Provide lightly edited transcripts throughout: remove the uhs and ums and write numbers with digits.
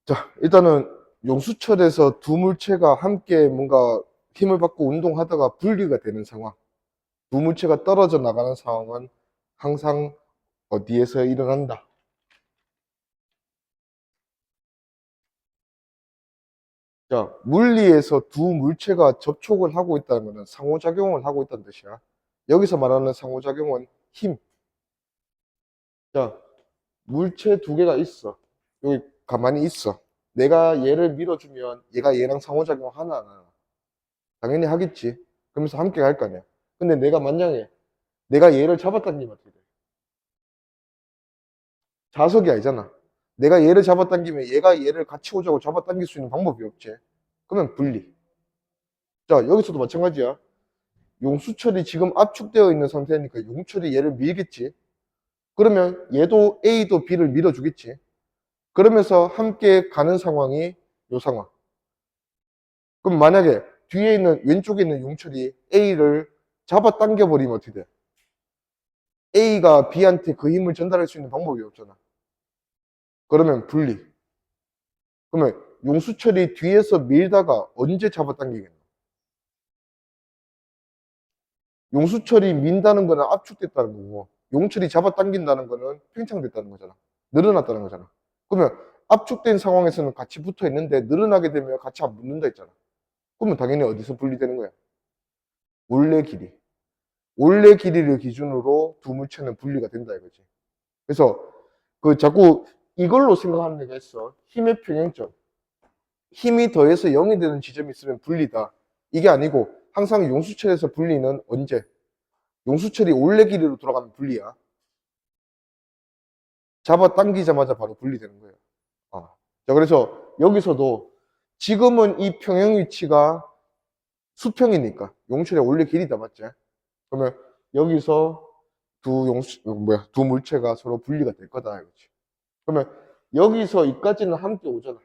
자, 일단은 용수철에서 두 물체가 함께 뭔가 힘을 받고 운동하다가 분리가 되는 상황. 두 물체가 떨어져 나가는 상황은 항상 어디에서 일어난다. 자, 물리에서 두 물체가 접촉을 하고 있다는 것은 상호작용을 하고 있다는 뜻이야. 여기서 말하는 상호작용은 힘. 자, 물체 두 개가 있어. 여기 가만히 있어. 내가 얘를 밀어주면 얘가 얘랑 상호작용 하나 안 하나? 당연히 하겠지. 그러면서 함께 갈 거 아니야. 근데 내가 만약에 내가 얘를 잡아당기면 어떻게 돼? 자석이 아니잖아. 내가 얘를 잡아당기면 얘가 얘를 같이 오자고 잡아당길 수 있는 방법이 없지. 그러면 분리. 자, 여기서도 마찬가지야. 용수철이 지금 압축되어 있는 상태니까 용철이 얘를 밀겠지. 그러면 얘도 A도 B를 밀어주겠지. 그러면서 함께 가는 상황이 요 상황. 그럼 만약에 뒤에 있는 왼쪽에 있는 용철이 A를 잡아당겨 버리면 어떻게 돼? A가 B한테 그 힘을 전달할 수 있는 방법이 없잖아. 그러면 분리. 그러면 용수철이 뒤에서 밀다가 언제 잡아당기겠노? 용수철이 민다는 거는 압축됐다는 거고, 용철이 잡아당긴다는 거는 팽창됐다는 거잖아. 늘어났다는 거잖아. 그러면 압축된 상황에서는 같이 붙어 있는데 늘어나게 되면 같이 안 붙는다 했잖아. 그러면 당연히 어디서 분리되는 거야? 올레 길이. 올레 길이를 기준으로 두 물체는 분리가 된다 이거지. 그래서 그 자꾸 이걸로 생각하는 애가 있어. 힘의 평행점. 힘이 더해서 0이 되는 지점이 있으면 분리다. 이게 아니고 항상 용수철에서 분리는 언제? 용수철이 올레 길이로 돌아가면 분리야. 잡아당기자마자 바로 분리되는 거예요. 자, 그래서 여기서도 지금은 이 평형 위치가 수평이니까 용철의 올레 길이다, 맞지? 그러면 여기서 두 물체가 서로 분리가 될 거다, 이거지. 그러면 여기서 이까지는 함께 오잖아.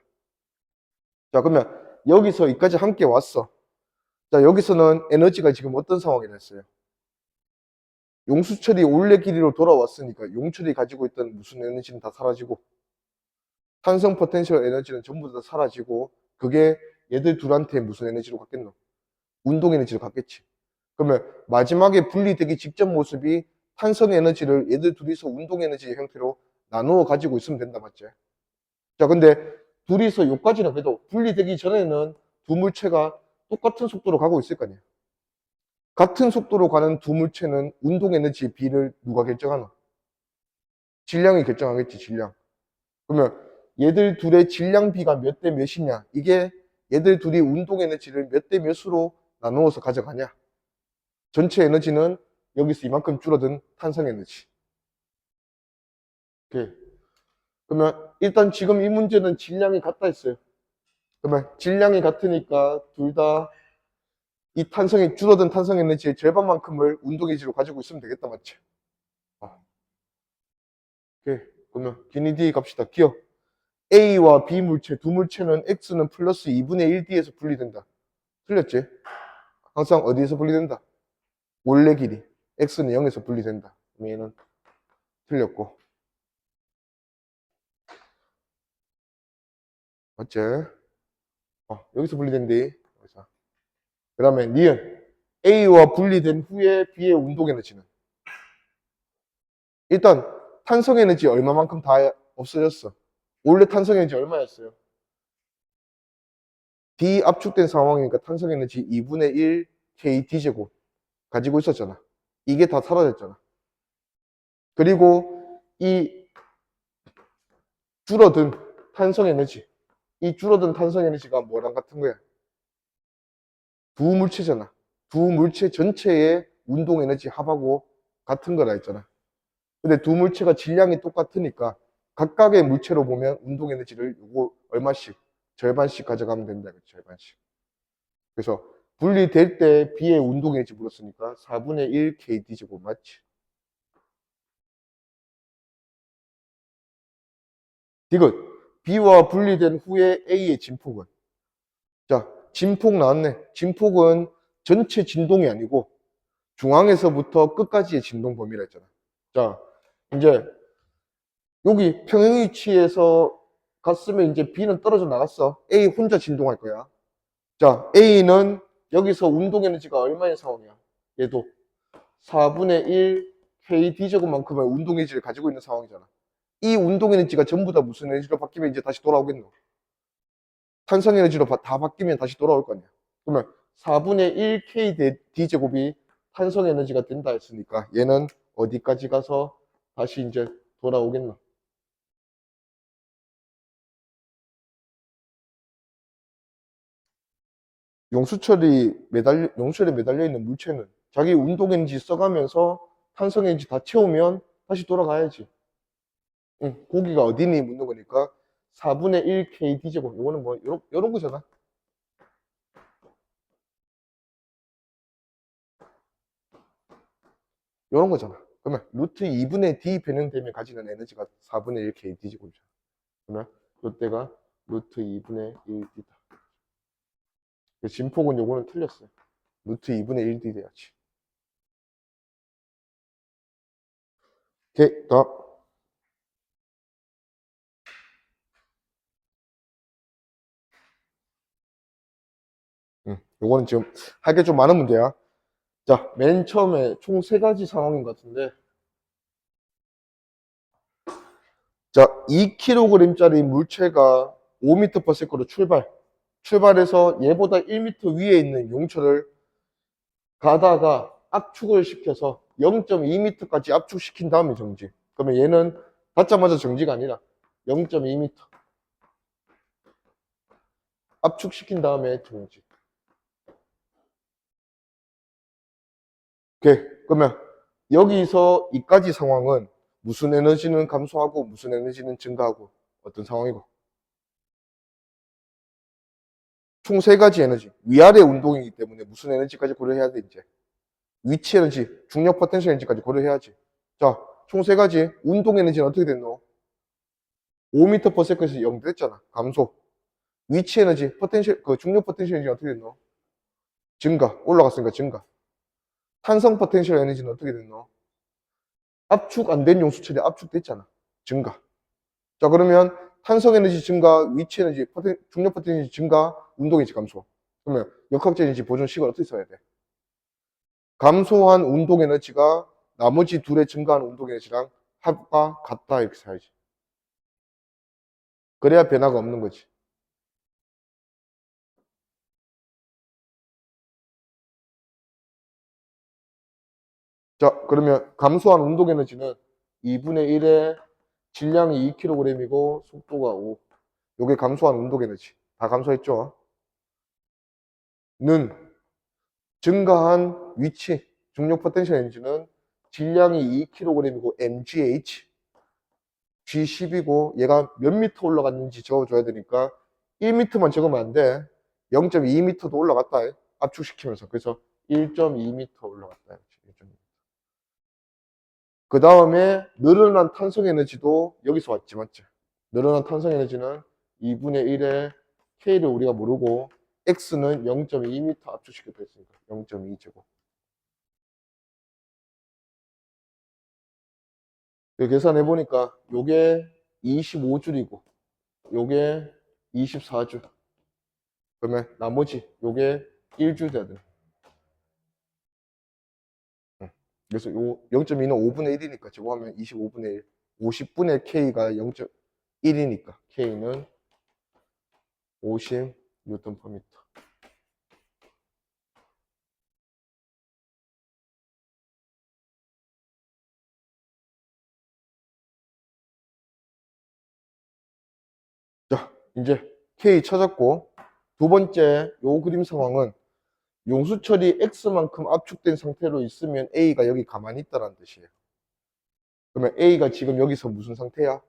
자, 그러면 여기서 이까지 함께 왔어. 자, 여기서는 에너지가 지금 어떤 상황이 됐어요? 용수철이 올레 길이로 돌아왔으니까 용철이 가지고 있던 무슨 에너지는 다 사라지고 탄성 포텐셜 에너지는 전부 다 사라지고 그게 얘들 둘한테 무슨 에너지로 갔겠노? 운동 에너지로 갔겠지. 그러면 마지막에 분리되기 직전 모습이 탄성 에너지를 얘들 둘이서 운동 에너지의 형태로 나누어 가지고 있으면 된다, 맞지? 자, 근데 둘이서 여기까지는 그래도 분리되기 전에는 두 물체가 똑같은 속도로 가고 있을 거 아니야. 같은 속도로 가는 두 물체는 운동 에너지 B를 누가 결정하나? 질량이 결정하겠지, 질량. 그러면 얘들 둘의 질량 비가 몇 대 몇이냐? 이게 얘들 둘이 운동 에너지를 몇 대 몇으로 나누어서 가져가냐? 전체 에너지는 여기서 이만큼 줄어든 탄성 에너지. 오케이. 그러면 일단 지금 이 문제는 질량이 같다 했어요. 그러면 질량이 같으니까 둘 다 이 줄어든 탄성 에너지의 절반만큼을 운동 에너지로 가지고 있으면 되겠다, 맞지? 오케이. 그러면 기니 D 갑시다. 기억. A와 B 물체, 두 물체는 X는 플러스 2분의 1D에서 분리된다. 틀렸지? 항상 어디에서 분리된다? 올레 길이. X는 0에서 분리된다. 얘는 틀렸고. 맞지? 여기서 분리된대. 그 다음에 니은. A와 분리된 후에 B의 운동 에너지는? 일단 탄성 에너지 얼마만큼 다 없어졌어? 원래 탄성 에너지 얼마였어요? D 압축된 상황이니까 탄성 에너지 2분의 1 KD제곱 가지고 있었잖아. 이게 다 사라졌잖아. 그리고 이 줄어든 탄성 에너지, 이 줄어든 탄성 에너지가 뭐랑 같은 거야? 두 물체잖아. 두 물체 전체의 운동 에너지 합하고 같은 거라 했잖아. 근데 두 물체가 질량이 똑같으니까 각각의 물체로 보면 운동 에너지를 요거 얼마씩, 절반씩 가져가면 된다. 절반씩. 그래서 분리될 때 B의 운동 에너지 물었으니까 4분의 1 KD제곱 맞지? 디귿. B와 분리된 후에 A의 진폭은? 자, 진폭 나왔네. 진폭은 전체 진동이 아니고 중앙에서부터 끝까지의 진동 범위라 했잖아. 자, 이제 여기 평행 위치에서 갔으면 이제 B는 떨어져 나갔어. A 혼자 진동할 거야. 자, A는 여기서 운동 에너지가 얼마의 상황이야? 얘도 4분의 1 KD제곱만큼의 운동 에너지를 가지고 있는 상황이잖아. 이 운동 에너지가 전부 다 무슨 에너지로 바뀌면 이제 다시 돌아오겠노? 탄성 에너지로 다 바뀌면 다시 돌아올 거 아니야. 그러면 4분의 1 KD제곱이 탄성 에너지가 된다 했으니까 얘는 어디까지 가서 다시 이제 돌아오겠노? 용수철에 매달려 있는 물체는 자기 운동 에너지 써가면서 탄성 에너지 다 채우면 다시 돌아가야지. 응, 고기가 어디니 묻는 거니까 4분의 1 KD제곱. 이거는 뭐, 요런 거잖아. 요런 거잖아. 그러면 루트 2분의 D 변형되면 가지는 에너지가 4분의 1 KD제곱이잖아. 그러면 이때가 루트 2분의 1D다. 진폭은 요거는 틀렸어요. 루트 2분의 1D 돼야지. 오케이, 다음. 요거는 지금 할 게 좀 많은 문제야. 자, 맨 처음에 총 세 가지 상황인 것 같은데. 자, 2kg짜리 물체가 5m/s로 출발해서 얘보다 1m 위에 있는 용처를 가다가 압축을 시켜서 0.2m까지 압축시킨 다음에 정지. 그러면 얘는 닿자마자 정지가 아니라 0.2m 압축시킨 다음에 정지. 오케이. 그러면 여기서 이까지 상황은 무슨 에너지는 감소하고 무슨 에너지는 증가하고 어떤 상황이고? 총 세 가지 에너지. 위아래 운동이기 때문에 무슨 에너지까지 고려해야 돼, 이제? 위치 에너지, 중력 포텐셜 에너지까지 고려해야지. 자, 총 세 가지. 운동 에너지는 어떻게 됐노? 5m/s에서 0 됐잖아. 감소. 위치 에너지, 중력 포텐셜 에너지 어떻게 됐노? 증가. 올라갔으니까 증가. 탄성 포텐셜 에너지는 어떻게 됐노? 압축 안 된 용수철이 압축됐잖아. 증가. 자, 그러면 탄성 에너지 증가, 위치 에너지, 중력 포텐셜 증가, 운동 에너지 감소. 그러면 역학적 에너지 보존 식을 어떻게 써야 돼? 감소한 운동 에너지가 나머지 둘의 증가한 운동 에너지랑 합과 같다 이렇게 써야지. 그래야 변화가 없는 거지. 자, 그러면 감소한 운동 에너지는 2분의 1의 질량이 2kg이고 속도가 5. 요게 감소한 운동 에너지. 다 감소했죠? 는 증가한 위치, 중력 포텐셜 에너지는 질량이 2kg이고 mgh, G10이고 얘가 몇 미터 올라갔는지 적어줘야 되니까 1m만 적으면 안 돼. 0.2m도 올라갔다. 압축시키면서. 그래서 1.2m 올라갔다. 그 다음에 늘어난 탄성 에너지도 여기서 왔지, 맞지? 늘어난 탄성 에너지는 2분의 1의 K를 우리가 모르고 X는 0.2m 압축시켰다 했으니까 0.2제곱. 계산해 보니까 요게 25줄이고 요게 24줄. 그러면 나머지 요게 1줄 돼야 돼. 그래서 요 0.2는 5분의 1이니까 제곱하면 25분의 1. 50분의 K가 0.1이니까 K는 50 뉴턴 퍼 미터. 자, 이제 K 찾았고 두 번째 요 그림 상황은 용수철이 X만큼 압축된 상태로 있으면 A가 여기 가만히 있다는 뜻이에요. 그러면 A가 지금 여기서 무슨 상태야?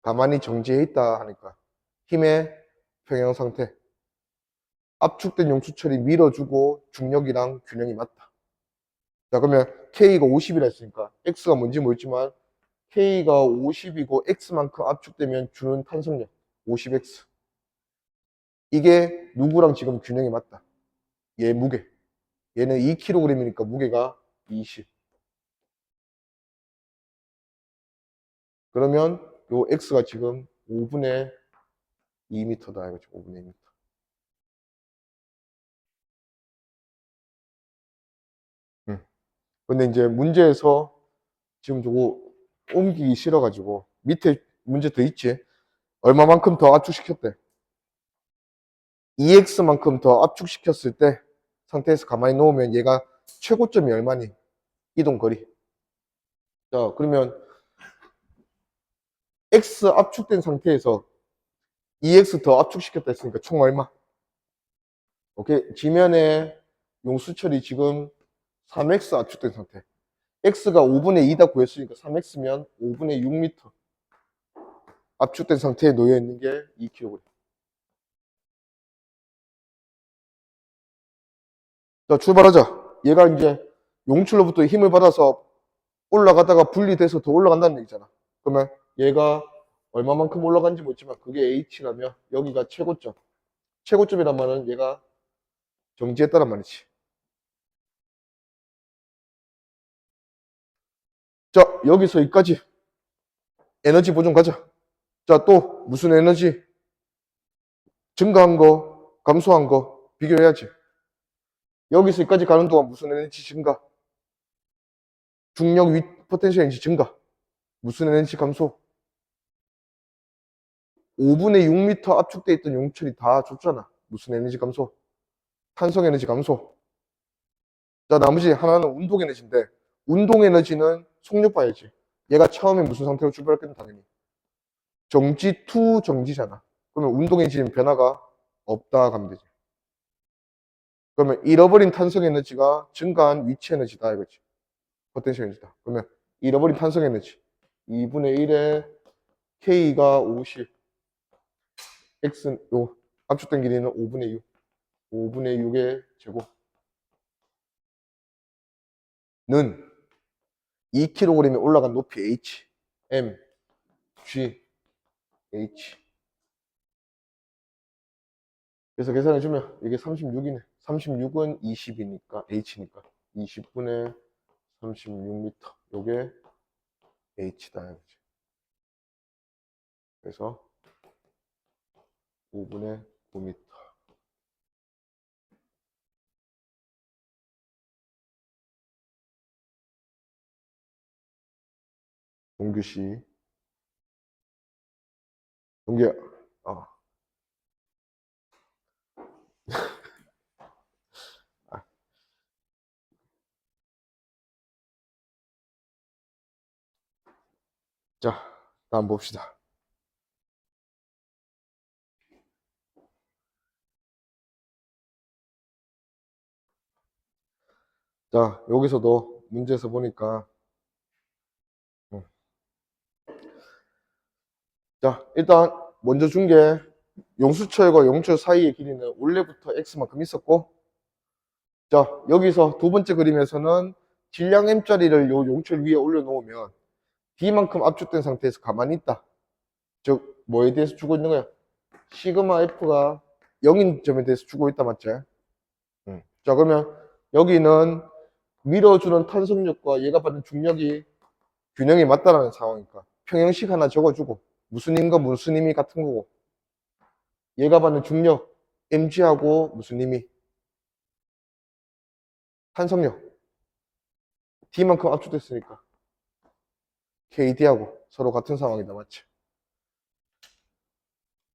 가만히 정지해 있다 하니까 힘의 평형 상태. 압축된 용수철이 밀어주고 중력이랑 균형이 맞다. 자, 그러면 K가 50이라 했으니까 X가 뭔지 모르지만 K가 50이고 X만큼 압축되면 주는 탄성력 50X. 이게 누구랑 지금 균형이 맞다. 얘 무게. 얘는 2kg이니까 무게가 20. 그러면 요 X가 지금 5분의 2m다 이거죠. 5분의 2m. 근데 이제 문제에서 지금 저거 옮기기 싫어가지고 밑에 문제 더 있지. 얼마만큼 더 압축시켰대. 2x만큼 더 압축시켰을 때 상태에서 가만히 놓으면 얘가 최고점이 얼마니? 이동 거리. 자, 그러면 x 압축된 상태에서 2x 더 압축시켰다 했으니까 총 얼마? 오케이. 지면에 용수철이 지금 3x 압축된 상태. x가 5분의 2다 구했으니까 3x면 5분의 6m 압축된 상태에 놓여 있는 게 2kg. 자, 출발하자. 얘가 이제 용출로부터 힘을 받아서 올라가다가 분리돼서 더 올라간다는 얘기잖아. 그러면 얘가 얼마만큼 올라간지 모르지만 그게 h라면 여기가 최고점. 최고점이란 말은 얘가 정지했다는 말이지. 자, 여기서 여기까지 에너지 보존 가자. 자, 또 무슨 에너지? 증가한 거, 감소한 거 비교해야지. 여기서 여기까지 가는 동안 무슨 에너지 증가? 중력 위 포텐셜 에너지 증가. 무슨 에너지 감소? 5분의 6m 압축돼 있던 용출이 다 줬잖아. 무슨 에너지 감소? 탄성 에너지 감소. 자, 나머지 하나는 운동 에너지인데 운동 에너지는 속력 봐야지. 얘가 처음에 무슨 상태로 출발했겠는 당연히 정지 투 정지잖아. 그러면 운동 에너지는 변화가 없다 가면 되지. 그러면 잃어버린 탄성 에너지가 증가한 위치 에너지다 이거지. 포텐셜 에너지다. 그러면 잃어버린 탄성 에너지 2분의 1에 K가 50, X는 요 압축된 길이는 5분의 6, 5분의 6의 제곱 는 2kg에 올라간 높이 H, M, G, H. 그래서 계산해주면 이게 36이네. 36은 20이니까 H니까 20분의 36m. 요게 H다. 그래서 5분의 9m. 동규씨. 동규야. 자, 다음 봅시다. 자, 여기서도 문제에서 보니까 자, 일단 먼저 준 게 용수철과 용철 사이의 길이는 원래부터 x만큼 있었고 자, 여기서 두 번째 그림에서는 질량 m짜리를 요 용철 위에 올려놓으면 d만큼 압축된 상태에서 가만히 있다. 즉 뭐에 대해서 주고 있는 거야? 시그마 f가 0인 점에 대해서 주고 있다 맞지? 자, 그러면 여기는 밀어주는 탄성력과 얘가 받는 중력이 균형이 맞다라는 상황이니까 평형식 하나 적어주고 무슨 힘과 무슨 힘이 같은 거고 얘가 받는 중력 mg하고 무슨 힘이 탄성력 d만큼 압축됐으니까 kd하고 서로 같은 상황이다 맞지?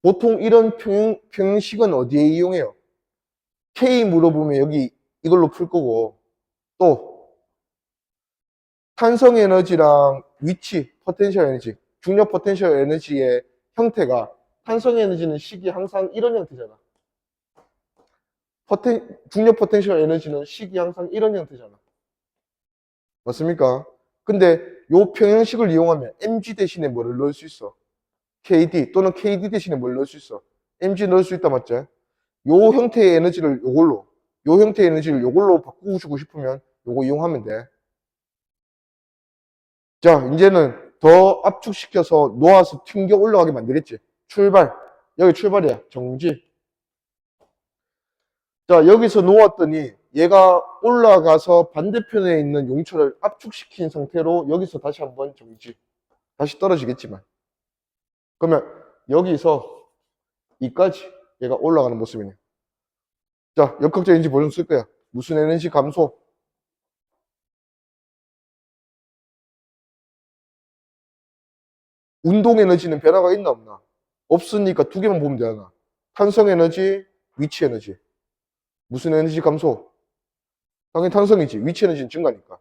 보통 이런 평형식은 어디에 이용해요? k 물어보면 여기 이걸로 풀 거고 또 탄성 에너지랑 위치 포텐셜 에너지 중력 포텐셜 에너지의 형태가 탄성 에너지는 식이 항상 이런 형태잖아. 중력 포텐셜 에너지는 식이 항상 이런 형태잖아. 맞습니까? 근데 요 평형식을 이용하면 mg 대신에 뭐를 넣을 수 있어? kd 또는 kd 대신에 뭘 넣을 수 있어? mg 넣을 수 있다 맞지? 요 형태의 에너지를 요걸로 요 형태의 에너지를 요걸로 바꾸고 싶으면 요거 이용하면 돼. 자, 이제는 더 압축시켜서 놓아서 튕겨 올라가게 만들겠지. 출발. 여기 출발이야. 정지. 자, 여기서 놓았더니 얘가 올라가서 반대편에 있는 용철을 압축시킨 상태로 여기서 다시 한번 정지. 다시 떨어지겠지만. 그러면 여기서 이까지 얘가 올라가는 모습이네. 자, 역학적 에너지 버전 쓸 거야. 무슨 에너지 감소? 운동 에너지는 변화가 있나 없나? 없으니까 두 개만 보면 되잖아. 탄성 에너지, 위치 에너지. 무슨 에너지 감소? 당연히 탄성이지. 위치 에너지는 증가니까.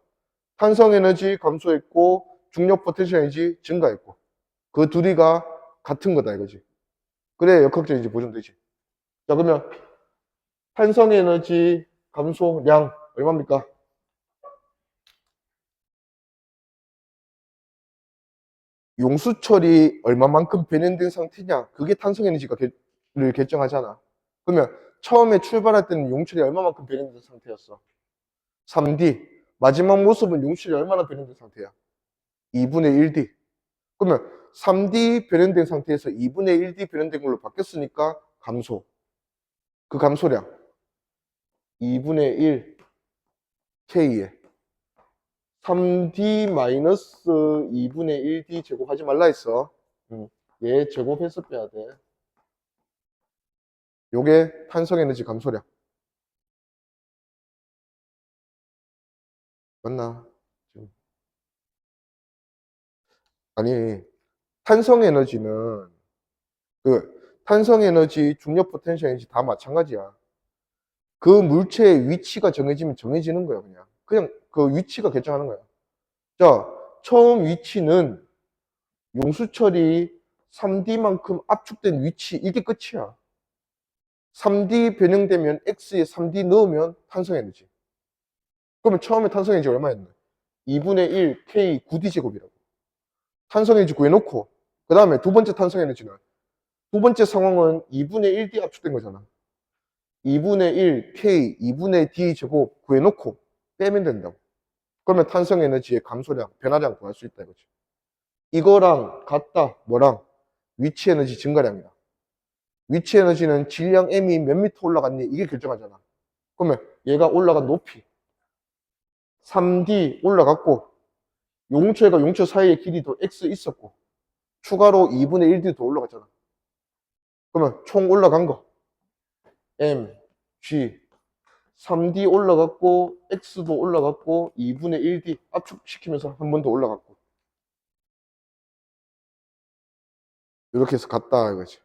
탄성 에너지 감소했고 중력 포텐셜 에너지 증가했고 그 둘이가 같은 거다 이거지. 그래 역학적 에너지 보존되지. 자 그러면 탄성 에너지 감소량 얼마입니까? 용수철이 얼마만큼 변형된 상태냐 그게 탄성 에너지를 결정하잖아. 그러면 처음에 출발할 때는 용출이 얼마만큼 변형된 상태였어? 3D. 마지막 모습은 용출이 얼마나 변형된 상태야? 2분의 1D. 그러면 3D 변형된 상태에서 2분의 1D 변형된 걸로 바뀌었으니까 감소. 그 감소량 2분의 1 K에 3D 마이너스 2분의 1D 제곱하지 말라 했어. 얘 제곱해서 빼야 돼. 요게 탄성 에너지 감소량. 맞나? 아니, 탄성 에너지는 탄성 에너지, 중력 포텐셜 에너지 다 마찬가지야. 그 물체의 위치가 정해지면 정해지는 거야, 그냥. 그냥 그 위치가 결정하는 거야. 자, 처음 위치는 용수철이 3D만큼 압축된 위치, 이게 끝이야. 3D 변형되면 X에 3D 넣으면 탄성 에너지. 그러면 처음에 탄성 에너지 얼마였나? 2분의 1 K 9D 제곱이라고. 탄성 에너지 구해놓고, 그 다음에 두 번째 탄성 에너지는, 두 번째 상황은 2분의 1D 압축된 거잖아. 2분의 1 K 2분의 D 제곱 구해놓고 빼면 된다고. 그러면 탄성 에너지의 감소량, 변화량 구할 수 있다 이거지. 이거랑 같다. 뭐랑? 위치 에너지 증가량이다. 위치 에너지는 질량 M이 몇 미터 올라갔니? 이게 결정하잖아. 그러면 얘가 올라간 높이 3D 올라갔고 용체가 용체 사이의 길이도 X 있었고 추가로 2분의 1D 더 올라갔잖아. 그러면 총 올라간 거 M, G 3D 올라갔고 X도 올라갔고 2분의 1D 압축시키면서 한 번 더 올라갔고 이렇게 해서 같다 이거지.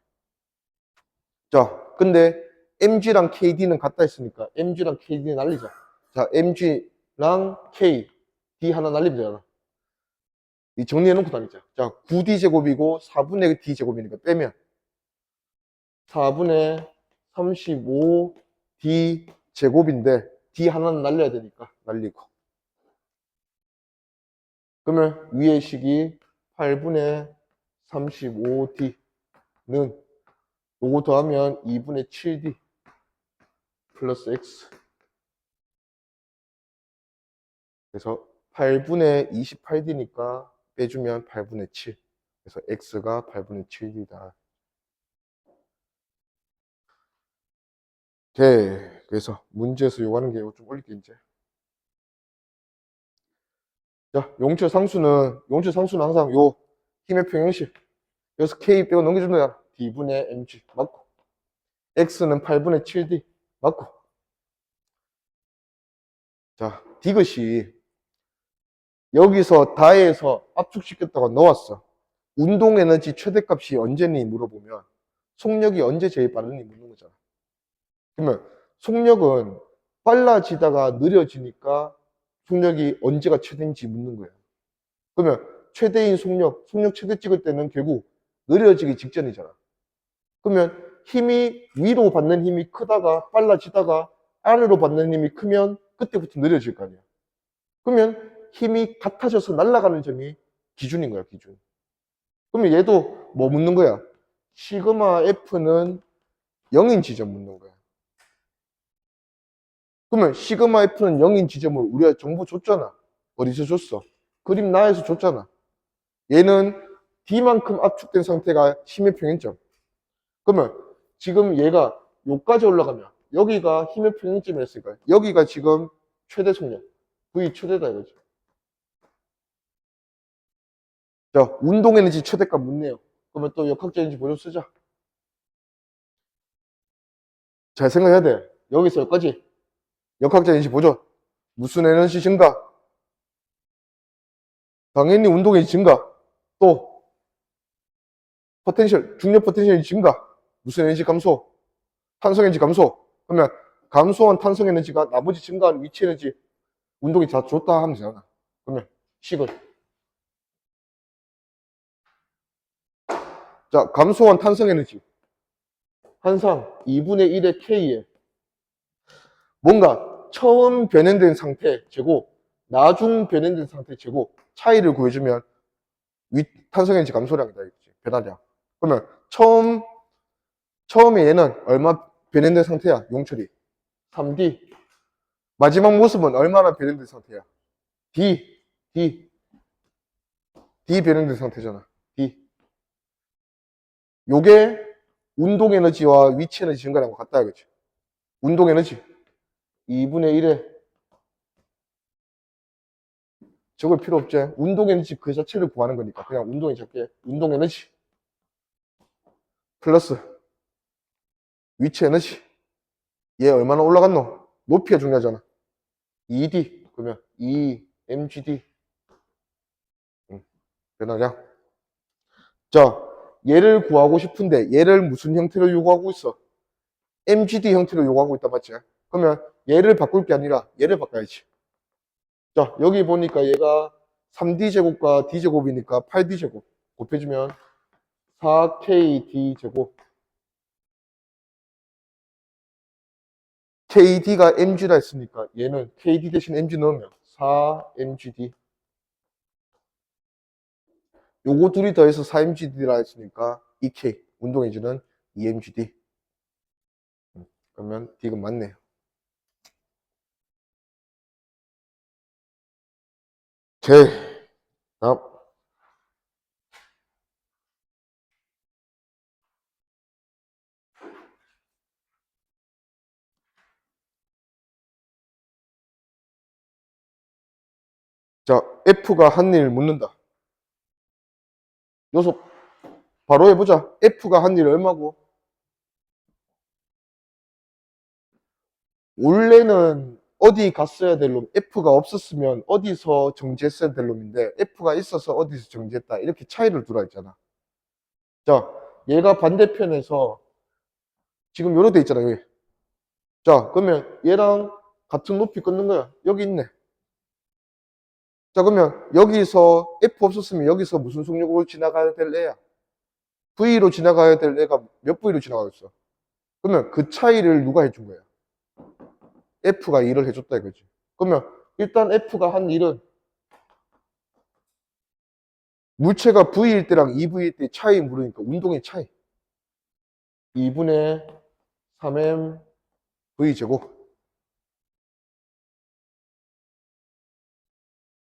자, 근데 MG랑 KD는 같다 했으니까 MG랑 KD 날리자. 자, MG랑 K, D 하나 날리면 되잖아. 이 정리해놓고 다니자. 자, 9D 제곱이고 4분의 D 제곱이니까 빼면 4분의 35D 제곱인데 D 하나는 날려야 되니까 날리고. 그러면 위의 식이 8분의 35D는 요거 더하면 2분의 7D 플러스 X. 그래서 8분의 28D니까 빼주면 8분의 7. 그래서 X가 8분의 7D다. 오케이. 그래서 문제에서 요구하는 게 이거 좀 올릴게, 이제. 자, 용체 상수는 항상 요 힘의 평형식. 여기서 K 빼고 넘겨주면 되잖아. D분의 mg. 맞고. X는 8분의 7D. 맞고. 자, 디귿이 여기서 다에서 압축시켰다가 넣었어. 운동 에너지 최대값이 언제니 물어보면 속력이 언제 제일 빠르니 묻는 거잖아. 그러면 속력은 빨라지다가 느려지니까 속력이 언제가 최대인지 묻는 거야. 그러면 최대인 속력 최대 찍을 때는 결국 느려지기 직전이잖아. 그러면 힘이 위로 받는 힘이 크다가 빨라지다가 아래로 받는 힘이 크면 그때부터 느려질 거 아니야. 그러면 힘이 같아져서 날아가는 점이 기준인 거야, 기준. 그러면 얘도 뭐 묻는 거야? 시그마 F는 0인 지점 묻는 거야. 그러면 시그마 F는 0인 지점을 우리가 정보 줬잖아. 어디서 줬어? 그림 나에서 줬잖아. 얘는 D만큼 압축된 상태가 힘의 평행점. 그러면 지금 얘가 여기까지 올라가면 여기가 힘의 평행점이었으니까 여기가 지금 최대 속력 V 최대다 이거죠. 자, 운동 에너지 최대값 묻네요. 그러면 또 역학적 에너지 보조 쓰자. 잘 생각해야 돼. 여기서 여기까지. 역학적 에너지 보조. 무슨 에너지 증가? 당연히 운동 에너지 증가. 또 포텐셜, 중력 포텐셜 에너지 증가. 무슨 에너지 감소? 탄성 에너지 감소. 그러면 감소한 탄성 에너지가 나머지 증가한 위치 에너지 운동이 다 좋다 하면 되잖아. 그러면 식을. 자, 감소한 탄성 에너지. 항상 2분의 1의 K에 뭔가 처음 변형된 상태 제곱, 나중 변형된 상태 제곱 차이를 구해주면 탄성 에너지 감소량이다 이거지. 배달량. 그러면 처음에 얘는 얼마 변형된 상태야? 용출이 3D. 마지막 모습은 얼마나 변형된 상태야? D, D, D 변형된 상태잖아. D. 요게 운동 에너지와 위치 에너지 증가량과 같다 이거지. 운동 에너지 2분의 1에 적을 필요 없지. 운동 에너지 그 자체를 구하는 거니까 그냥 운동에 적게 운동 에너지 플러스 위치 에너지 얘 얼마나 올라갔노? 높이가 중요하잖아. ED 그러면 EMGD 변화량. 자, 얘를 구하고 싶은데 얘를 무슨 형태로 요구하고 있어? MGD 형태로 요구하고 있다 맞지? 그러면 얘를 바꿀 게 아니라 얘를 바꿔야지. 자, 여기 보니까 얘가 3D제곱과 D제곱이니까 8D제곱 곱해주면 4KD제곱. KD가 MG라 했으니까 얘는 KD 대신 MG 넣으면 4MGD. 요거 둘이 더해서 4MGD라 했으니까 EK. 운동에너지는 EMGD. 그러면 D가 맞네요. 오케이. 다음. 자, F가 한 일 묻는다. 요소 바로 해보자. F가 한 일 얼마고? 원래는 어디 갔어야 될 놈, F가 없었으면 어디서 정지했어야 될 놈인데 F가 있어서 어디서 정지했다. 이렇게 차이를 두라 했잖아. 자, 얘가 반대편에서 지금 요렇게 돼 있잖아, 여기. 자, 그러면 얘랑 같은 높이 끊는 거야. 여기 있네. 자, 그러면 여기서 F 없었으면 여기서 무슨 속력으로 지나가야 될 애야? V로 지나가야 될 애가 몇 V로 지나가겠어? 그러면 그 차이를 누가 해준 거야? F가 일을 해줬다 이거지. 그러면 일단 F가 한 일은 물체가 V일 때랑 2V일 때 차이 물으니까 운동의 차이. 2분의 3M V제곱.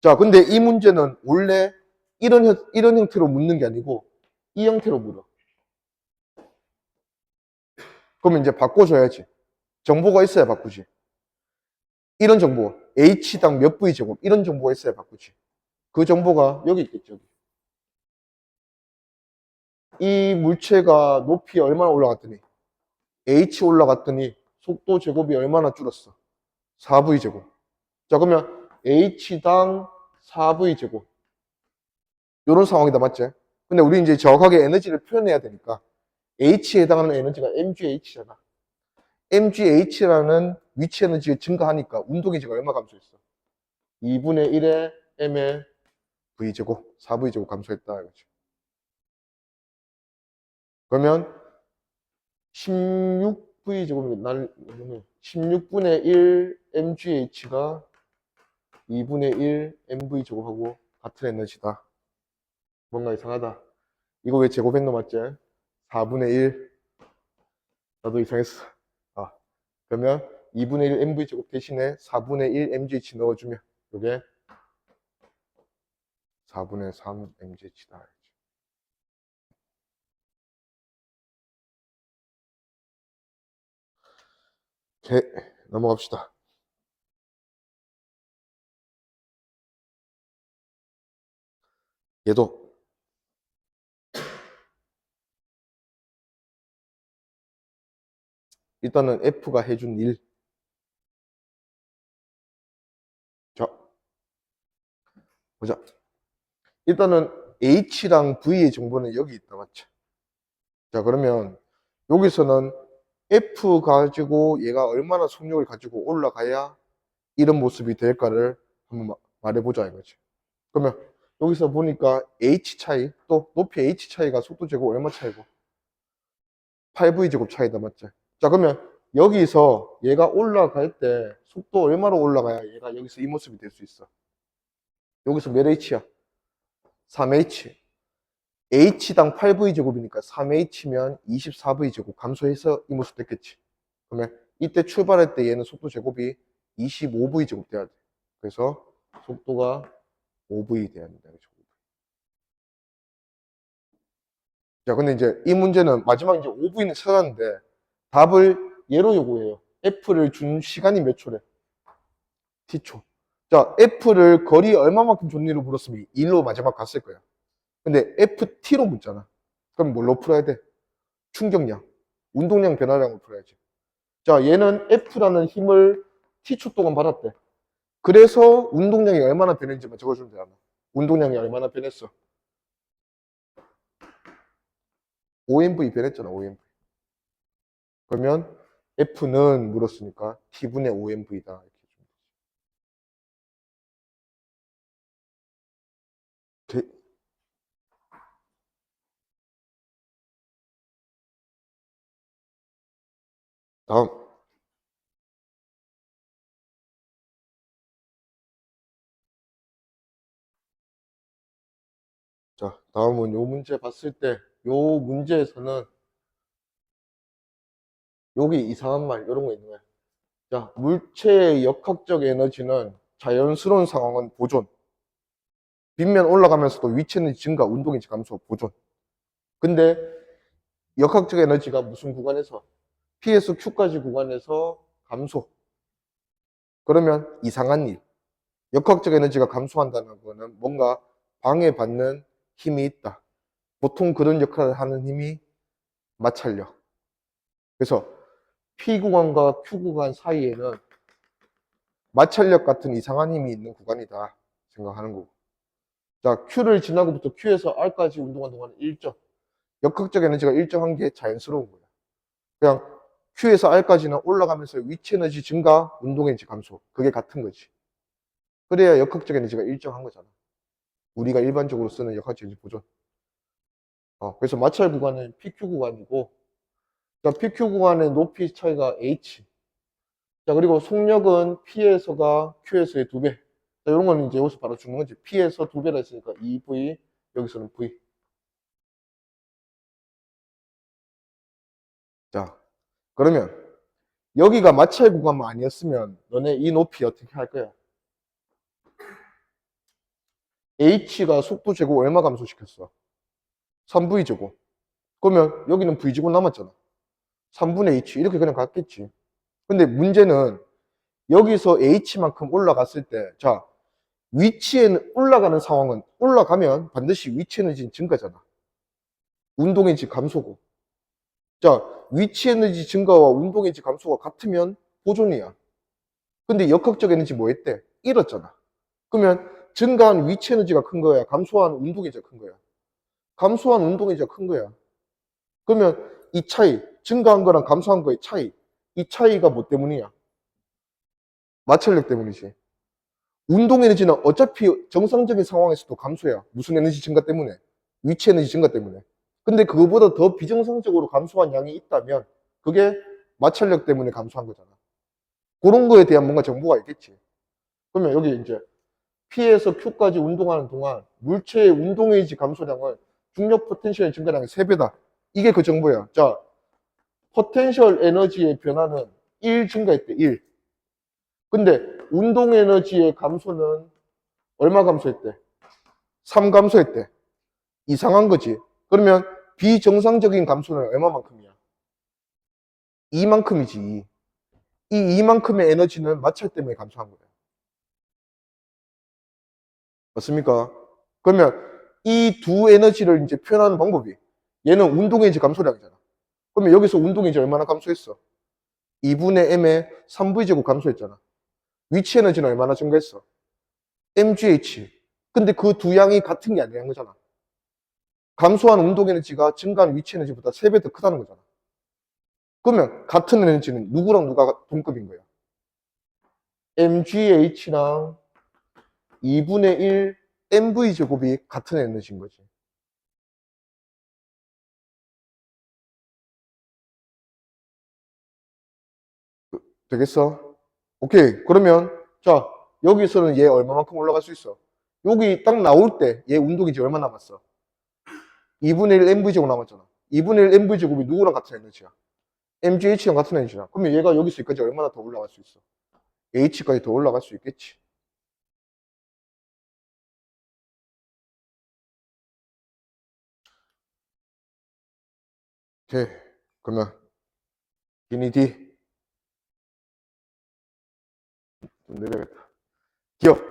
자, 근데 이 문제는 원래 이런 형태로 묻는 게 아니고 이 형태로 물어. 그러면 이제 바꿔줘야지. 정보가 있어야 바꾸지. 이런 정보, H당 몇 V제곱 이런 정보가 있어야 바꾸지. 그 정보가 여기 있겠죠. 이 물체가 높이 얼마나 올라갔더니 H 올라갔더니 속도 제곱이 얼마나 줄었어? 4V제곱. 자, 그러면 H당 4V제곱. 이런 상황이다, 맞지? 근데 우리 이제 정확하게 에너지를 표현해야 되니까 H에 해당하는 에너지가 MGH잖아. MGH라는 위치 에너지가 증가하니까 운동 에너지가 얼마 감소했어? 2분의 1의 M의 V제곱, 4V제곱 감소했다. 이거지. 그러면 16V제곱, 16분의 1 MGH가 2분의 1 MV제곱하고 같은 에너지다. 뭔가 이상하다. 이거 왜 제곱했노, 맞지? 4분의 1. 나도 이상했어. 아, 그러면 2분의 1 MV제곱 대신에 4분의 1 MGH 넣어주면 이게 4분의 3 MGH다. 오케이, 넘어갑시다. 얘도 일단은 F가 해준 일. 자, 보자. 일단은 H랑 V의 정보는 여기 있다, 맞죠? 자, 그러면 여기서는 F 가지고 얘가 얼마나 속력을 가지고 올라가야 이런 모습이 될까를 한번 말해보자 이거지. 그러면 여기서 보니까 H 차이, 또 높이 H 차이가 속도 제곱 얼마 차이고? 8V 제곱 차이다, 맞지? 자, 그러면 여기서 얘가 올라갈 때 속도 얼마로 올라가야 얘가 여기서 이 모습이 될 수 있어? 여기서 몇 H야? 3H. H당 8V 제곱이니까 3H면 24V 제곱 감소해서 이 모습 됐겠지. 그러면 이때 출발할 때 얘는 속도 제곱이 25V 제곱 돼야 돼. 그래서 속도가 5V 돼야 된다. 그렇죠? 자, 근데 이제 이 문제는 마지막 이제 5V는 찾았는데 답을 얘로 요구해요. F를 준 시간이 몇 초래? T초. 자, F를 거리 얼마만큼 줬니로 물었으면 1로 마지막 갔을 거야. 근데 FT로 묻잖아. 그럼 뭘로 풀어야 돼? 충격량, 운동량 변화량으로 풀어야지. 자, 얘는 F라는 힘을 T초 동안 받았대. 그래서 운동량이 얼마나 변했는지만 적어주면 되잖아. 운동량이 얼마나 변했어? 5mv 변했잖아, 5mv. 그러면 F는 물었으니까 T분의 5mv다. 다음. 자, 다음은 요 문제 봤을 때, 요 문제에서는 여기 이상한 말, 이런 거 있는 거야. 자, 물체의 역학적 에너지는 자연스러운 상황은 보존. 빗면 올라가면서도 위치 에너지 증가, 운동 에너지 감소, 보존. 근데 역학적 에너지가 무슨 구간에서? P에서 Q까지 구간에서 감소. 그러면 이상한 일. 역학적 에너지가 감소한다는 거는 뭔가 방해받는 힘이 있다. 보통 그런 역할을 하는 힘이 마찰력. 그래서 P 구간과 Q 구간 사이에는 마찰력 같은 이상한 힘이 있는 구간이다 생각하는 거고. 자, Q를 지나고부터 Q에서 R까지 운동한 동안은 일정. 역학적 에너지가 일정한 게 자연스러운 거야. 그냥 Q에서 R까지는 올라가면서 위치 에너지 증가, 운동 에너지 감소. 그게 같은 거지. 그래야 역학적 에너지가 일정한 거잖아. 우리가 일반적으로 쓰는 역학적 에너지 보존. 그래서 마찰 구간은 PQ 구간이고, 자, PQ 구간의 높이 차이가 H. 자, 그리고 속력은 P에서가 Q에서의 2배. 자, 이런 거는 이제 여기서 바로 주는 거지. P에서 2배라 했으니까 2V, 여기서는 V. 자, 그러면 여기가 마찰 구간만 아니었으면 너네 이 높이 어떻게 할 거야? H가 속도 제곱 얼마 감소시켰어? 3V 제곱. 그러면 여기는 V 제곱 남았잖아. 3분의 H 이렇게 그냥 갔겠지. 근데 문제는 여기서 H만큼 올라갔을 때, 자, 위치에 올라가는 상황은 올라가면 반드시 위치 에너지는 증가잖아. 운동 에너지 감소고. 자, 위치 에너지 증가와 운동 에너지 감소가 같으면 보존이야. 근데 역학적 에너지 뭐 했대? 잃었잖아. 그러면 증가한 위치 에너지가 큰 거야? 감소한 운동 에너지가 큰 거야? 감소한 운동 에너지가 큰 거야. 그러면 이 차이, 증가한 거랑 감소한 거의 차이, 이 차이가 뭐 때문이야? 마찰력 때문이지. 운동 에너지는 어차피 정상적인 상황에서도 감소야. 무슨 에너지 증가 때문에? 위치 에너지 증가 때문에. 근데 그거보다 더 비정상적으로 감소한 양이 있다면 그게 마찰력 때문에 감소한 거잖아. 그런 거에 대한 뭔가 정보가 있겠지. 그러면 여기 이제 P에서 Q까지 운동하는 동안 물체의 운동 에너지 감소량은 중력 포텐셜 증가량의 3배다. 이게 그 정보야. 자, 포텐셜 에너지의 변화는 1 증가했대, 1. 근데 운동 에너지의 감소는 얼마 감소했대? 3 감소했대. 이상한 거지. 그러면 비정상적인 감소는 얼마만큼이야? 2만큼이지. 이 2만큼의 에너지는 마찰 때문에 감소한 거야. 맞습니까? 그러면 이 두 에너지를 이제 표현하는 방법이 얘는 운동 에너지 감소량이잖아. 그러면 여기서 운동 에너지 얼마나 감소했어? 2분의 m의 3v제곱 감소했잖아. 위치 에너지는 얼마나 증가했어? mgh. 근데 그 두 양이 같은 게 아니라는 거잖아. 감소한 운동 에너지가 증가한 위치 에너지보다 3배 더 크다는 거잖아. 그러면 같은 에너지는 누구랑 누가 동급인 거야? mgh랑 2분의 1 mv제곱이 같은 에너지인 거지. 되겠어? 오케이. 그러면 자, 여기서는 얘 얼마만큼 올라갈 수 있어? 여기 딱 나올 때 얘 운동이지 얼마 남았어? 2분의 1 mv제곱 남았잖아. 2분의 1 mv제곱이 누구랑 같은 에너지야? mgh랑 같은 에너지야. 그러면 얘가 여기서 여기까지 얼마나 더 올라갈 수 있어? h까지 더 올라갈 수 있겠지. 오케이. 그러면 기니 D 좀 내려야겠다. 기억.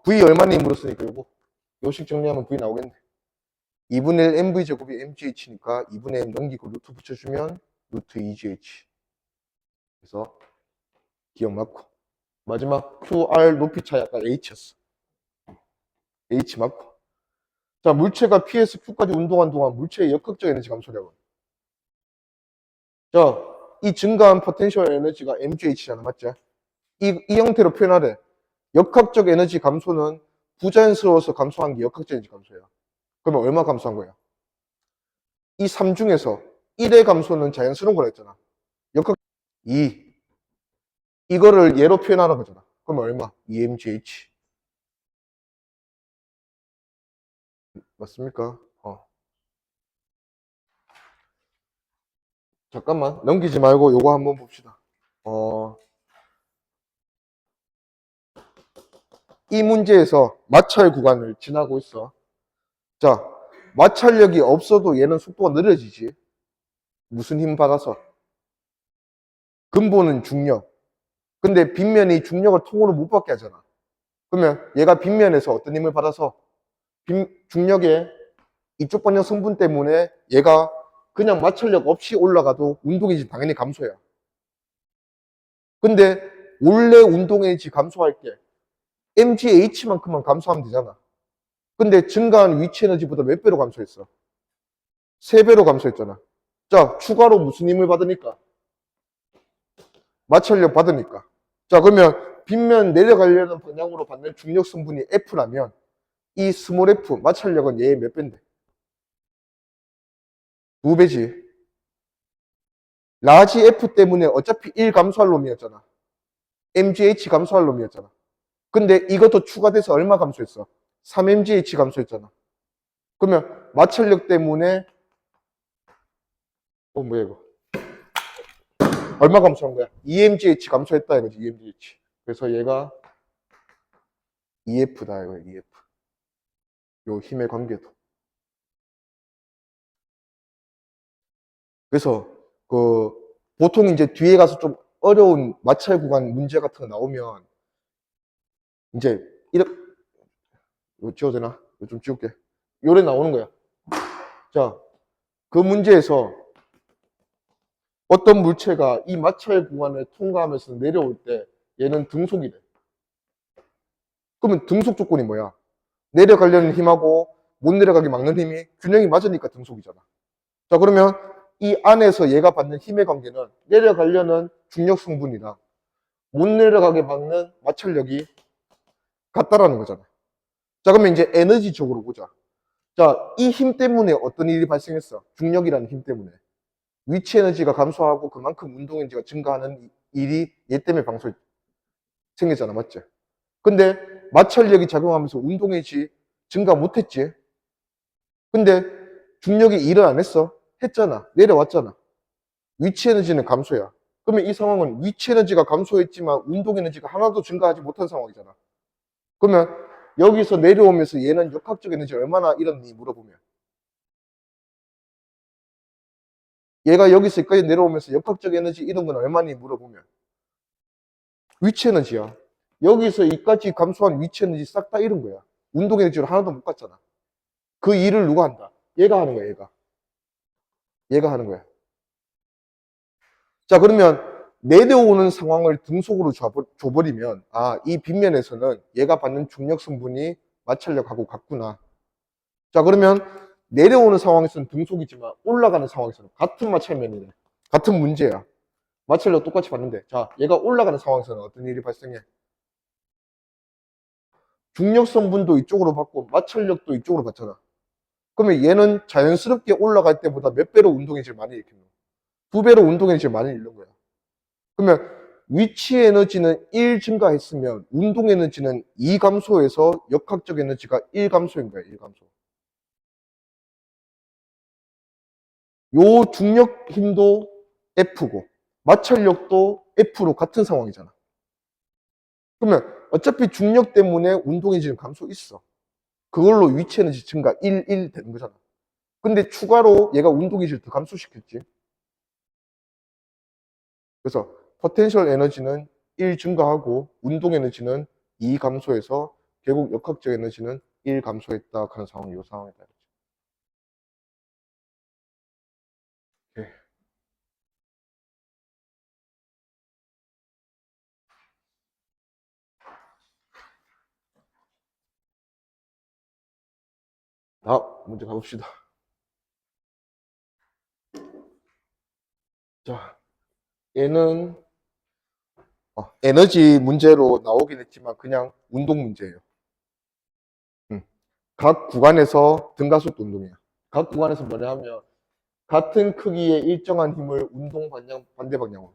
V 얼마니 물었으니까 요식 정리하면 V 나오겠네. 2분의 1 mv제곱이 mgh니까 2분의 1 넘기고 루트 붙여주면 루트 2gh. 그래서 기억 맞고. 마지막 QR 높이 차이 아까 H였어. H 맞고. 자, 물체가 PS Q까지 운동한 동안 물체의 역학적 에너지 감소량은. 자, 이 증가한 포텐셜 에너지가 mgh잖아, 맞지? 이 형태로 표현하래. 역학적 에너지 감소는 부자연스러워서 감소한 게 역학적 에너지 감소야. 그러면 얼마 감소한 거야? 이 3 중에서 1의 감소는 자연스러운 거라 했잖아. 역학 2. 이거를 얘로 표현하는 거잖아. 그러면 얼마? 2mgh. 맞습니까? 잠깐만. 넘기지 말고 요거 한번 봅시다. 이 문제에서 마찰 구간을 지나고 있어. 자, 마찰력이 없어도 얘는 속도가 느려지지. 무슨 힘 받아서? 근본은 중력. 근데 빗면이 중력을 통으로 못 받게 하잖아. 그러면 얘가 빗면에서 어떤 힘을 받아서 중력의 이쪽 방향 성분 때문에 얘가 그냥 마찰력 없이 올라가도 운동에너지 당연히 감소해요. 근데 원래 운동에너지 감소할 때 mgh만큼만 감소하면 되잖아. 근데 증가한 위치 에너지보다 몇 배로 감소했어? 3배로 감소했잖아. 자, 추가로 무슨 힘을 받으니까? 마찰력 받으니까. 자, 그러면 빗면 내려가려는 방향으로 받는 중력 성분이 F라면 이 스몰 f, 마찰력은 얘의 몇 배인데? 2배지. 라지 F 때문에 어차피 1 감소할 놈이었잖아. mgh 감소할 놈이었잖아. 근데 이것도 추가돼서 얼마 감소했어? 3mgh 감소했잖아. 그러면 마찰력 때문에 뭐야 이거? 얼마 감소한 거야? 2mgh 감소했다 이거지. 2mgh. 그래서 얘가 EF다 이거야. EF. 요 힘의 관계도. 그래서 그 보통 이제 뒤에 가서 좀 어려운 마찰 구간 문제 같은 거 나오면 이제 이렇게 이거 지워도 되나? 이거 좀 지울게. 요래 나오는 거야. 자, 그 문제에서 어떤 물체가 이 마찰 구간을 통과하면서 내려올 때 얘는 등속이 돼. 그러면 등속 조건이 뭐야? 내려가려는 힘하고 못 내려가게 막는 힘이 균형이 맞으니까 등속이잖아. 자, 그러면 이 안에서 얘가 받는 힘의 관계는 내려가려는 중력 성분이랑 못 내려가게 막는 마찰력이 같다라는 거잖아. 자, 그러면 이제 에너지적으로 보자. 자, 이 힘 때문에 어떤 일이 발생했어? 중력이라는 힘 때문에. 위치 에너지가 감소하고 그만큼 운동 에너지가 증가하는 일이 얘 때문에 생겼잖아. 맞지? 근데 마찰력이 작용하면서 운동 에너지 증가 못했지? 근데 중력이 일을 안 했어? 했잖아. 내려왔잖아. 위치 에너지는 감소야. 그러면 이 상황은 위치 에너지가 감소했지만 운동 에너지가 하나도 증가하지 못한 상황이잖아. 그러면 여기서 내려오면서 얘는 역학적 에너지 얼마나 잃었니 물어보면 얘가 여기서 여기까지 내려오면서 역학적 에너지 잃은 건 얼마니 물어보면 위치 에너지야. 여기서 이까지 감소한 위치 에너지 싹 다 잃은 거야. 운동 에너지를 하나도 못 갔잖아. 그 일을 누가 한다? 얘가 하는 거야, 얘가. 얘가 하는 거야. 자, 그러면 내려오는 상황을 등속으로 줘버리면, 아, 이 빗면에서는 얘가 받는 중력 성분이 마찰력하고 같구나. 자, 그러면 내려오는 상황에서는 등속이지만 올라가는 상황에서는 같은 마찰면이네. 같은 문제야. 마찰력 똑같이 받는데. 자, 얘가 올라가는 상황에서는 어떤 일이 발생해? 중력 성분도 이쪽으로 받고 마찰력도 이쪽으로 받잖아. 그러면 얘는 자연스럽게 올라갈 때보다 몇 배로 운동에너지를 많이 일으키는 거야? 두 배로 운동에너지를 많이 잃는 거야. 그러면 위치 에너지는 1 증가했으면 운동 에너지는 2 감소해서 역학적 에너지가 1 감소인 거야, 1 감소. 요 중력 힘도 F고 마찰력도 F로 같은 상황이잖아. 그러면 어차피 중력 때문에 운동 에너지는 감소 있어. 그걸로 위치 에너지 증가 1, 1 되는 거잖아. 근데 추가로 얘가 운동 에너지를 더 감소시켰지. 그래서 포텐셜 에너지는 1 증가하고 운동 에너지는 2 감소해서 결국 역학적 에너지는 1 감소했다 하는 상황이 이 상황이다. 네. 다음 문제 가봅시다. 자, 얘는 에너지 문제로 나오긴 했지만 그냥 운동 문제예요. 각 구간에서 등가속도 운동이야. 각 구간에서 뭐냐 하면 같은 크기의 일정한 힘을 운동 방향 반대 방향으로.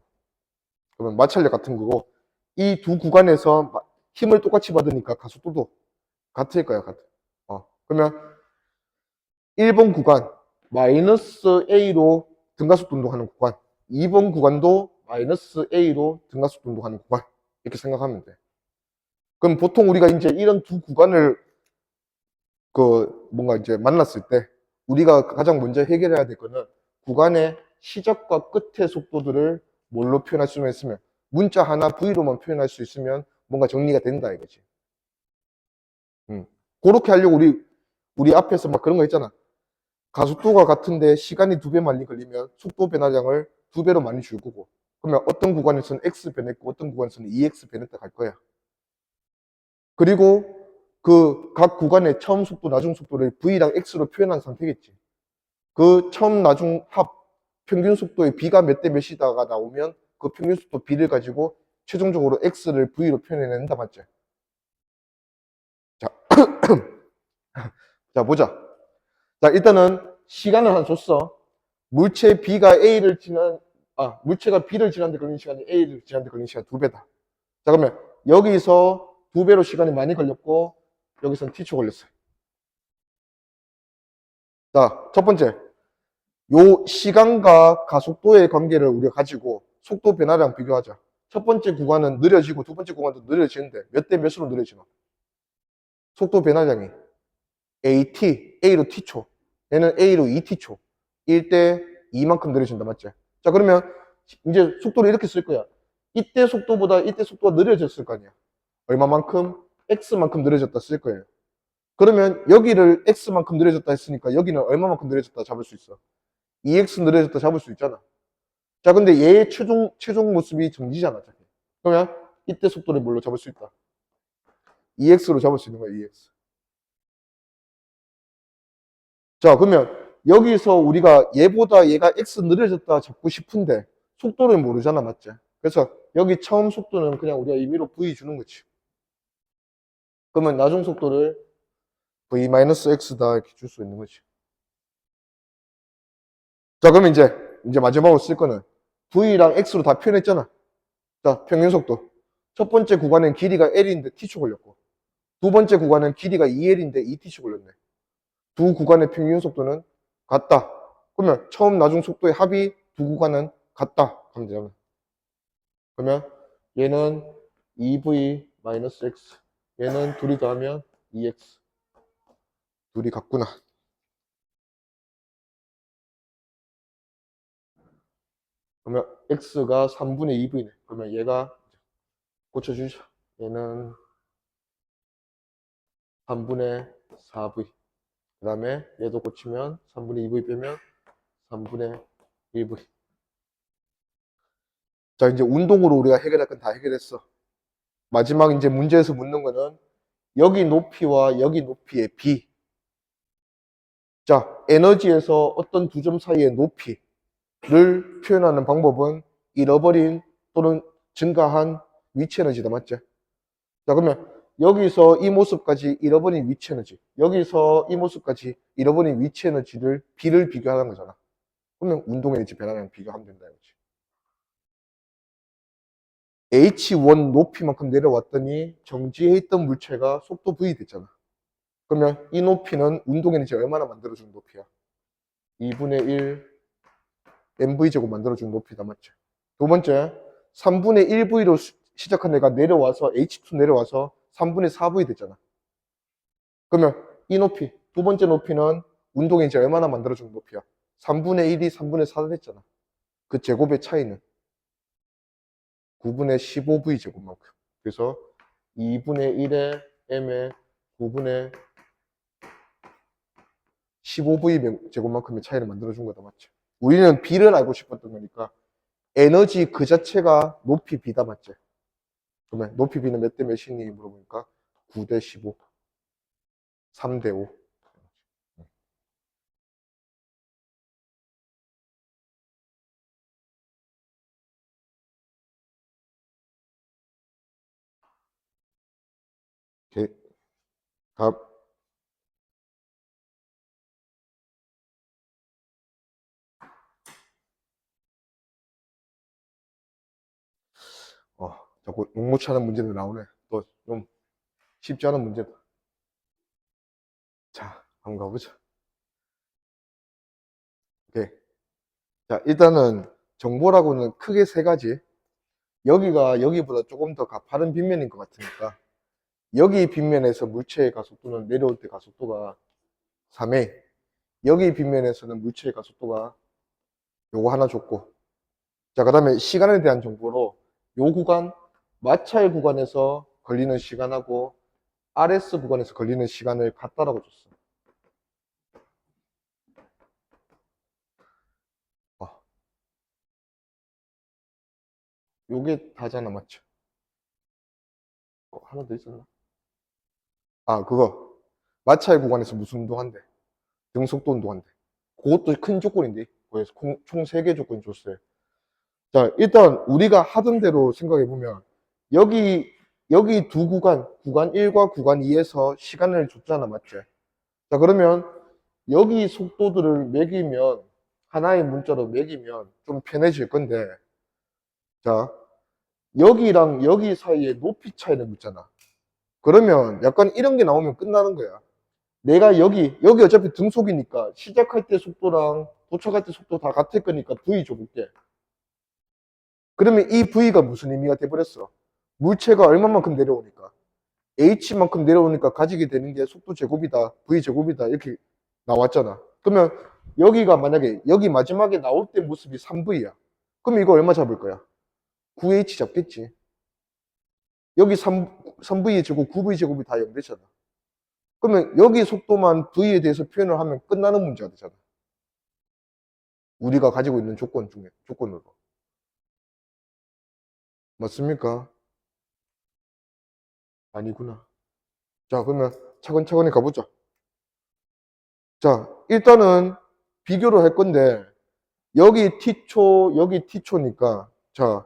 그러면 마찰력 같은 거고 이 두 구간에서 힘을 똑같이 받으니까 가속도도 같을 거야, 같아. 그러면 1번 구간 마이너스 A로 등가속도 운동하는 구간, 2번 구간도 마이너스 A로 등가속도 운동하는 구간 이렇게 생각하면 돼. 그럼 보통 우리가 이제 이런 두 구간을 뭔가 이제 만났을 때 우리가 가장 먼저 해결해야 될 거는 구간의 시작과 끝의 속도들을 뭘로 표현할 수 있으면 문자 하나 V로만 표현할 수 있으면 뭔가 정리가 된다 이거지. 그렇게 하려고 우리 앞에서 막 그런 거 있잖아. 가속도가 같은데 시간이 2배 많이 걸리면 속도 변화량을 2배로 많이 줄 거고 그러면 어떤 구간에서는 X 변했고 어떤 구간에서는 EX 변했다 갈 거야. 그리고 그 각 구간의 처음 속도, 나중 속도를 V랑 X로 표현한 상태겠지. 그 처음, 나중 합 평균 속도의 B가 몇 대 몇이다가 나오면 그 평균 속도 B를 가지고 최종적으로 X를 V로 표현해낸다 맞지? 자, 자 보자. 자 일단은 시간을 하나 줬어. 물체 B가 A를 물체가 B를 지나는데 걸리는 시간이 A를 지나는데 걸리는 시간 2배다. 자 그러면 여기서 2배로 시간이 많이 걸렸고 여기서는 T초 걸렸어요. 자, 첫 번째. 요 시간과 가속도의 관계를 우리가 가지고 속도 변화량 비교하자. 첫 번째 구간은 느려지고 두 번째 구간도 느려지는데 몇 대 몇으로 느려지나? 속도 변화량이 A로 T초. 얘는 A로 2T초. 1대 2만큼 느려진다, 맞지? 자, 그러면 이제 속도를 이렇게 쓸 거야. 이때 속도보다 이때 속도가 느려졌을 거 아니야. 얼마만큼? X만큼 느려졌다 쓸 거예요. 그러면 여기를 X만큼 느려졌다 했으니까 여기는 얼마만큼 느려졌다 잡을 수 있어? 2X 느려졌다 잡을 수 있잖아. 자, 근데 얘의 최종 모습이 정지잖아. 그러면 이때 속도를 뭘로 잡을 수 있다? EX로 잡을 수 있는 거야, EX. 자, 그러면 여기서 우리가 얘보다 얘가 X 느려졌다 잡고 싶은데 속도를 모르잖아, 맞지? 그래서 여기 처음 속도는 그냥 우리가 임의로 V 주는 거지. 그러면 나중 속도를 V-X다 이렇게 줄 수 있는 거지. 자, 그러면 이제 마지막으로 쓸 거는 V랑 X로 다 표현했잖아. 자, 평균 속도. 첫 번째 구간은 길이가 L인데 T초 걸렸고, 두 번째 구간은 길이가 2L인데 2T초 걸렸네. 두 구간의 평균 속도는 같다. 그러면 처음 나중 속도의 합이 두 구간은 같다. 하면 되잖아. 그러면 얘는 2V-X. 얘는 둘이 더하면 2X. 둘이 같구나. 그러면 X가 3분의 2V네. 그러면 얘가 고쳐주죠. 얘는 3분의 4V. 그 다음에 얘도 고치면 3분의 2V 빼면 3분의 1V. 자, 이제 운동으로 우리가 해결할 건 다 해결했어. 마지막 이제 문제에서 묻는 거는 여기 높이와 여기 높이의 비. 자, 에너지에서 어떤 두 점 사이의 높이를 표현하는 방법은 잃어버린 또는 증가한 위치 에너지다, 맞지? 자, 그러면 여기서 이 모습까지 잃어버린 위치 에너지, 여기서 이 모습까지 잃어버린 위치 에너지를 B를 비교하는 거잖아. 그러면 운동 에너지 변화량 비교하면 된다, 이거지. H1 높이만큼 내려왔더니 정지해 있던 물체가 속도 V 됐잖아. 그러면 이 높이는 운동 에너지 얼마나 만들어주는 높이야? 2분의 1 mv제곱 만들어주는 높이다, 맞죠? 두 번째, 3분의 1v로 시작한 애가 내려와서 H2 내려와서 3분의 4v 됐잖아. 그러면 이 높이, 두 번째 높이는 운동에 이제 얼마나 만들어주는 높이야? 3분의 1이 3분의 4 됐잖아. 그 제곱의 차이는 9분의 15v 제곱만큼. 그래서 2분의 1의 m의 9분의 15v 제곱만큼의 차이를 만들어준 거다, 맞죠? 우리는 B를 알고 싶었던 거니까 에너지 그 자체가 높이 B다, 맞지? 그러면 높이 B는 몇 대 몇이니 물어보니까 9대 15, 3대 5. 오케이. 답. 자꾸 녹록치 않은 문제들 나오네. 또 좀 쉽지 않은 문제다. 자, 한번 가보자. 오케이. 자, 일단은 정보라고는 크게 세 가지. 여기가 여기보다 조금 더 가파른 빗면인 것 같으니까 여기 빗면에서 물체의 가속도는 내려올 때 가속도가 3a. 여기 빗면에서는 물체의 가속도가 요거 하나 줬고. 자, 그 다음에 시간에 대한 정보로 요 구간, 마찰 구간에서 걸리는 시간하고 RS 구간에서 걸리는 시간을 같다라고 줬어. 요게 다잖아, 맞죠? 하나 더 있었나? 그거. 마찰 구간에서 무슨 운동한대? 등속도 운동한대. 그것도 큰 조건인데. 그래서 총 3개 조건이 줬어요. 자, 일단 우리가 하던 대로 생각해 보면 여기 두 구간 1과 구간 2에서 시간을 줬잖아, 맞지? 자, 그러면 여기 속도들을 매기면 하나의 문자로 매기면 좀 편해질 건데, 자, 여기랑 여기 사이에 높이 차이를 묻잖아. 그러면 약간 이런 게 나오면 끝나는 거야. 내가 여기 어차피 등속이니까 시작할 때 속도랑 도착할 때 속도 다 같을 거니까 V 줘볼게. 그러면 이 V가 무슨 의미가 돼버렸어? 물체가 얼마만큼 내려오니까 H만큼 내려오니까 가지게 되는 게 속도 제곱이다, V 제곱이다 이렇게 나왔잖아. 그러면 여기가 만약에 여기 마지막에 나올 때 모습이 3V야. 그럼 이거 얼마 잡을 거야? 9H 잡겠지. 여기 3V 제곱, 9V 제곱이 다 0 되잖아. 그러면 여기 속도만 V에 대해서 표현을 하면 끝나는 문제가 되잖아. 우리가 가지고 있는 조건 중에, 조건으로. 맞습니까? 아니구나. 자, 그러면 차근차근히 가보자. 자, 일단은 비교를 할 건데, 여기 T초, 여기 T초니까, 자,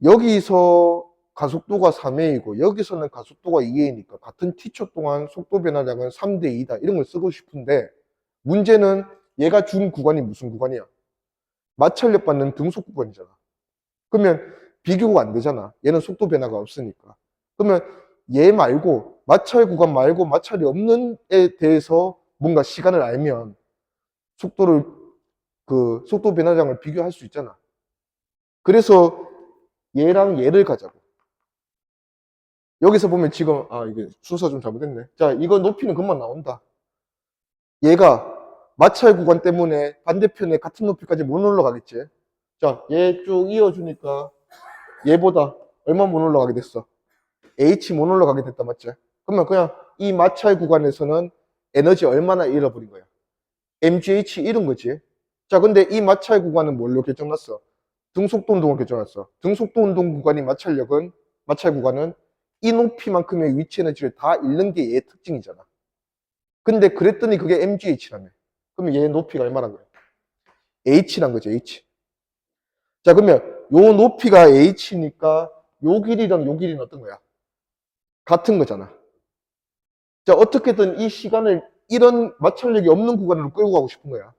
여기서 가속도가 3A이고, 여기서는 가속도가 2A니까, 같은 T초 동안 속도 변화량은 3대 2다. 이런 걸 쓰고 싶은데, 문제는 얘가 준 구간이 무슨 구간이야? 마찰력 받는 등속 구간이잖아. 그러면 비교가 안 되잖아. 얘는 속도 변화가 없으니까. 그러면 얘 말고, 마찰 구간 말고 마찰이 없는 에 대해서 뭔가 시간을 알면 속도를, 속도 변화량을 비교할 수 있잖아. 그래서 얘랑 얘를 가자고. 여기서 보면 지금, 이게 순서 좀 잘못했네. 자, 이거 높이는 금방 나온다. 얘가 마찰 구간 때문에 반대편에 같은 높이까지 못 올라가겠지. 자, 얘 쭉 이어주니까 얘보다 얼마 못 올라가게 됐어? H 못 올라가게 됐다, 맞지? 그러면 그냥 이 마찰 구간에서는 에너지 얼마나 잃어버린 거야? MGH 잃은 거지. 자, 근데 이 마찰 구간은 뭘로 결정났어? 등속도 운동을 결정했어. 등속도 운동 구간이 마찰 구간은 이 높이만큼의 위치 에너지를 다 잃는 게 얘의 특징이잖아. 근데 그랬더니 그게 MGH라며. 그러면 얘의 높이가 얼마란 거야? H란 거죠, H. 자, 그러면 요 높이가 H니까 요 길이랑 요 길이는 어떤 거야? 같은 거잖아. 자, 어떻게든 이 시간을 이런 마찰력이 없는 구간으로 끌고 가고 싶은 거야.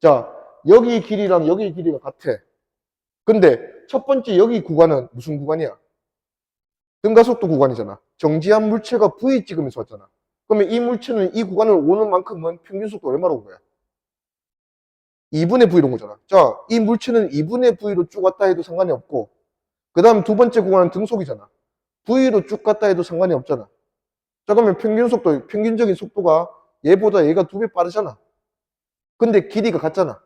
자, 여기 길이랑 여기 길이가 같아. 근데 첫 번째 여기 구간은 무슨 구간이야? 등가속도 구간이잖아. 정지한 물체가 V 찍으면서 왔잖아. 그러면 이 물체는 이 구간을 오는 만큼은 평균 속도 얼마로 온 거야? 2분의 V로 온 거잖아. 자, 이 물체는 2분의 V로 쭉 왔다 해도 상관이 없고, 그 다음 두 번째 구간은 등속이잖아. V로 쭉 갔다 해도 상관이 없잖아. 자, 그러면 평균적인 속도가 얘보다 얘가 2배 빠르잖아. 근데 길이가 같잖아.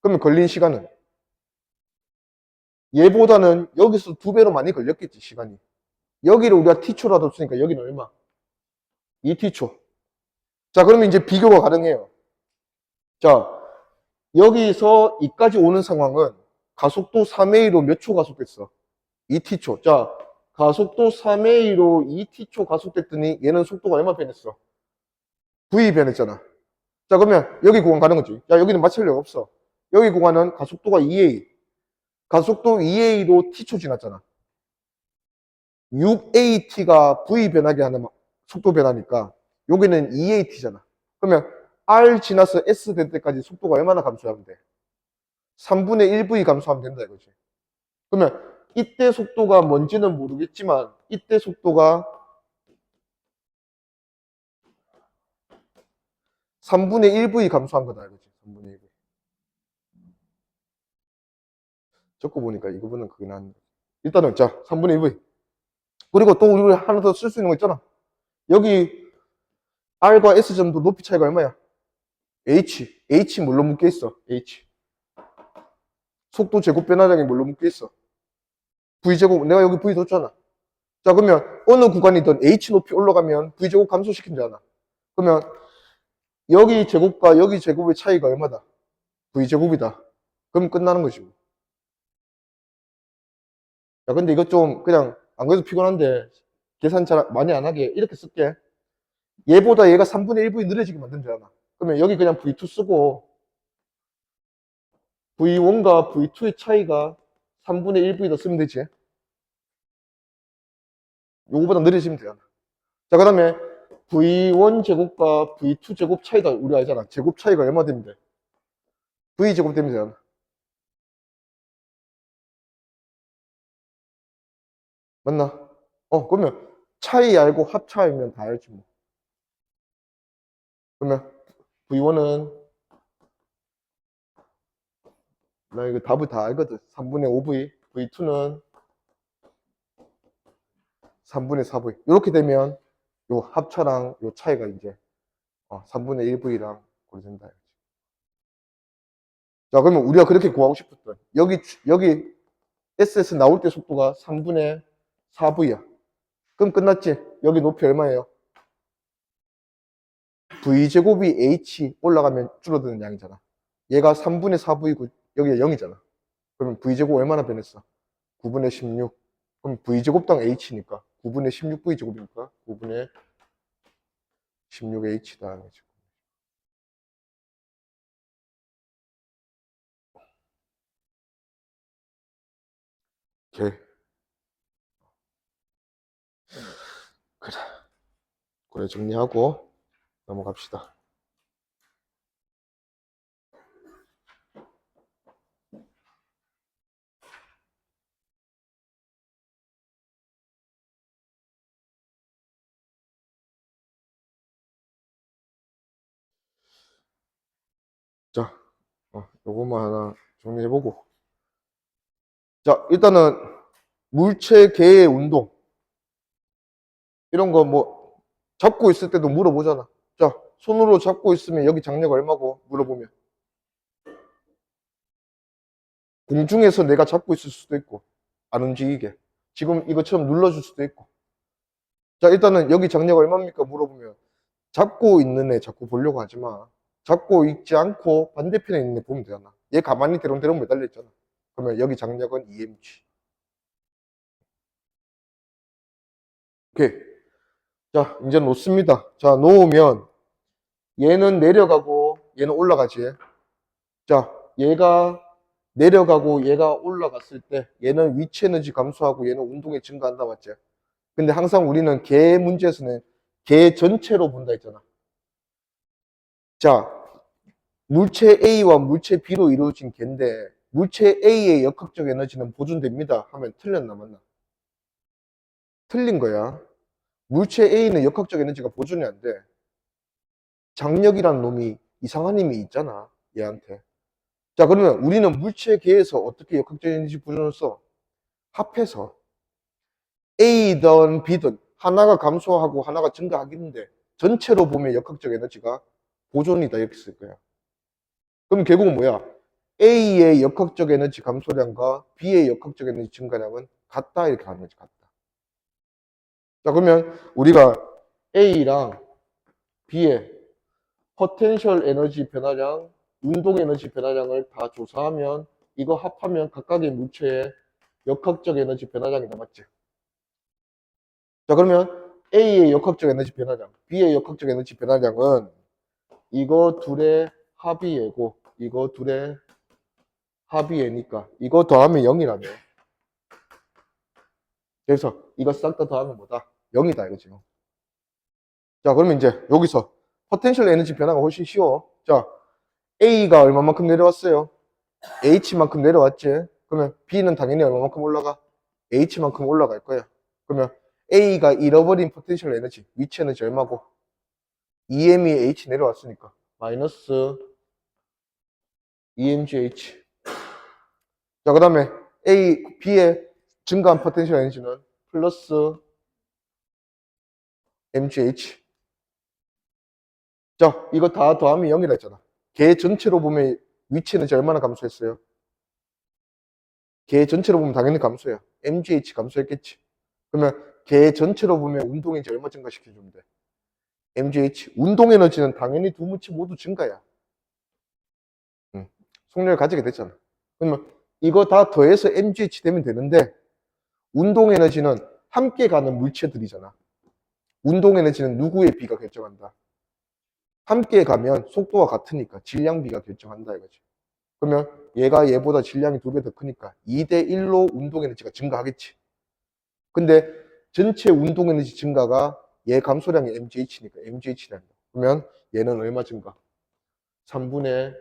그러면 걸린 시간은 얘보다는 여기서 2배로 많이 걸렸겠지, 시간이. 여기를 우리가 t초라도 쓰니까 여기는 얼마? 2t초. 자, 그러면 이제 비교가 가능해요. 자, 여기서 이까지 오는 상황은 가속도 3A로 몇 초 가속됐어? 2t초. 자, 가속도 3A로 2t초 가속됐더니 얘는 속도가 얼마 변했어? V 변했잖아. 자, 그러면 여기 구간 가는 거지. 야, 여기는 마찰력 없어. 여기 구간은 가속도가 2A. 가속도 2A로 t초 지났잖아. 6AT가 V 변하게 하는 속도 변하니까 여기는 2AT잖아. 그러면 R 지나서 S 될 때까지 속도가 얼마나 감소하면 돼? 3분의 1V 감소하면 된다 이거지. 그러면 이때 속도가 뭔지는 모르겠지만 이때 속도가 3분의 1V 감소한 거다 이거지. 3분의 1V. 적고 보니까 이거보다는 그게 나은 거. 일단은 자 3분의 1V. 그리고 또 우리 하나 더 쓸 수 있는 거 있잖아. 여기 R과 S점도 높이 차이가 얼마야? H 뭘로 묶여 있어? H. 속도 제곱 변화량이 뭘로 묶여 있어? V제곱. 내가 여기 V 뒀잖아. 자, 그러면 어느 구간이든 H 높이 올라가면 V제곱 감소시킨잖아. 그러면 여기 제곱과 여기 제곱의 차이가 얼마다? V제곱이다. 그럼 끝나는 거지. 야, 근데 이거 좀 그냥 안 그래도 피곤한데 계산 잘 많이 안 하게 이렇게 쓸게. 얘보다 얘가 3분의 1V 느려지게 만들면 되잖아. 그러면 여기 그냥 V2 쓰고 V1과 V2의 차이가 3분의 1V다 쓰면 되지. 요거보다 느려지면 되잖아. 자, 그 다음에 V1 제곱과 V2 제곱 차이가 우리 알잖아. 제곱 차이가 얼마 되면 돼? V 제곱 되면 되잖아. 맞나? 그러면 차이 알고 합차 알면 다 알지 뭐. 그러면 V1은 나 이거 답을 다 알거든. 3분의 5V. V2는 3분의 4V. 이렇게 되면 요 합차랑 요 차이가 이제 3분의 1V랑 그렇게 된다. 자, 그러면 우리가 그렇게 구하고 싶었던 여기 SS 나올 때 속도가 3분의 4V야. 그럼 끝났지? 여기 높이 얼마예요? V제곱이 H 올라가면 줄어드는 양이잖아. 얘가 3분의 4V고 여기가 0이잖아. 그러면 V제곱 얼마나 변했어? 9분의 16. 그럼 V제곱당 H니까 9분의 16V제곱이니까 9분의 16H다. 오케이. 그래 정리하고 넘어갑시다. 자, 요것만 하나 정리해보고. 자, 일단은 물체 개의 운동. 이런 거 뭐 잡고 있을 때도 물어보잖아. 자, 손으로 잡고 있으면 여기 장력 얼마고 물어보면. 공중에서 내가 잡고 있을 수도 있고, 안 움직이게. 지금 이것처럼 눌러줄 수도 있고. 자, 일단은 여기 장력 얼마입니까? 물어보면. 잡고 있는 애 자꾸 보려고 하지 마. 잡고 있지 않고 반대편에 있는 애 보면 되잖아. 얘 가만히 대롱대롱 매달려 있잖아. 그러면 여기 장력은 EMG. 오케이. 자, 이제 놓습니다. 자, 놓으면 얘는 내려가고 얘는 올라가지. 자, 얘가 내려가고 얘가 올라갔을 때 얘는 위치 에너지 감소하고 얘는 운동이 증가한다, 맞지? 근데 항상 우리는 개 문제에서는 개 전체로 본다 했잖아. 자, 물체 A와 물체 B로 이루어진 개인데 물체 A의 역학적 에너지는 보존됩니다 하면 틀렸나 맞나? 틀린 거야. 물체 A는 역학적 에너지가 보존이 안 돼. 장력이란 놈이 이상한 힘이 있잖아, 얘한테. 자, 그러면 우리는 물체 계에서 어떻게 역학적 에너지 보존을 써? 합해서 A든 B든 하나가 감소하고 하나가 증가하겠는데 전체로 보면 역학적 에너지가 보존이다 이렇게 쓸 거야. 그럼 결국은 뭐야? A의 역학적 에너지 감소량과 B의 역학적 에너지 증가량은 같다 이렇게 하는 거지, 같다. 자, 그러면 우리가 A랑 B의 포텐셜 에너지 변화량, 운동 에너지 변화량을 다 조사하면 이거 합하면 각각의 물체의 역학적 에너지 변화량이 남았지. 자, 그러면 A의 역학적 에너지 변화량, B의 역학적 에너지 변화량은 이거 둘의 합의예고 이거 둘의 합의예니까 이거 더하면 0이라며. 그래서 이거 싹 다 더하면 뭐다? 0이다 이거지. 자, 그러면 이제 여기서 포텐셜 에너지 변화가 훨씬 쉬워. 자, A가 얼마만큼 내려왔어요? H만큼 내려왔지. 그러면 B는 당연히 얼마만큼 올라가? H만큼 올라갈 거야. 그러면 A가 잃어버린 포텐셜 에너지, 위치 에너지 얼마고? EM이 H 내려왔으니까 마이너스 EMGH. 자, 그 다음에 B의 증가한 포텐셜 에너지는 플러스 MGH. 자, 이거 다 더하면 0이라 했잖아. 개 전체로 보면 위치 에너지 얼마나 감소했어요? 개 전체로 보면 당연히 감소해요. MGH 감소했겠지. 그러면 개 전체로 보면 운동 에너지 얼마 증가시켜주면 돼? MGH. 운동 에너지는 당연히 두 물체 모두 증가야. 속력을 가지게 됐잖아. 그러면 이거 다 더해서 MGH 되면 되는데 운동 에너지는 함께 가는 물체들이잖아. 운동 에너지는 누구의 비가 결정한다? 함께 가면 속도가 같으니까 질량 비가 결정한다 이거지. 그러면 얘가 얘보다 질량이 2배 더 크니까 2대 1로 운동 에너지가 증가하겠지. 근데 전체 운동 에너지 증가가 얘 감소량이 MGH니까 MGH란다. 그러면 얘는 얼마 증가? 3분의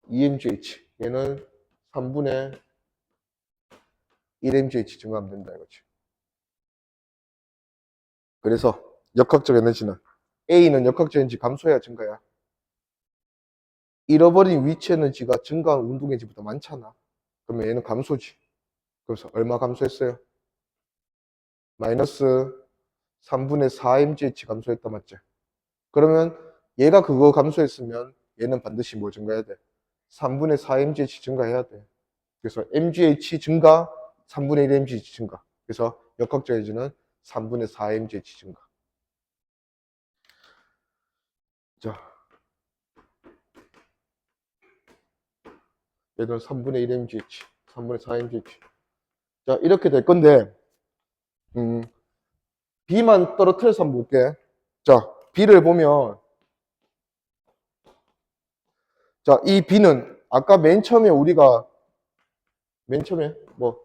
2MGH. 얘는 3분의 1MGH 증가하면 된다 이거지. 그래서 역학적 에너지는 A는 역학적 에너지 감소해야 증가야. 잃어버린 위치 에너지가 증가한 운동 에너지보다 많잖아. 그러면 얘는 감소지. 그래서 얼마 감소했어요? 마이너스 3분의 4mgh 감소했다 맞지? 그러면 얘가 그거 감소했으면 얘는 반드시 뭐 증가해야 돼? 3분의 4mgh 증가해야 돼. 그래서 mgh 증가, 3분의 1 mgh 증가. 그래서 역학적 에너지는 3분의 4 mgh 증가. 자, 얘는 3분의 1 mgh, 3분의 4 mgh. 자, 이렇게 될 건데, B만 떨어뜨려서 한번 볼게. 자, B를 보면, 자, 이 B는 아까 맨 처음에 우리가, 맨 처음에 뭐,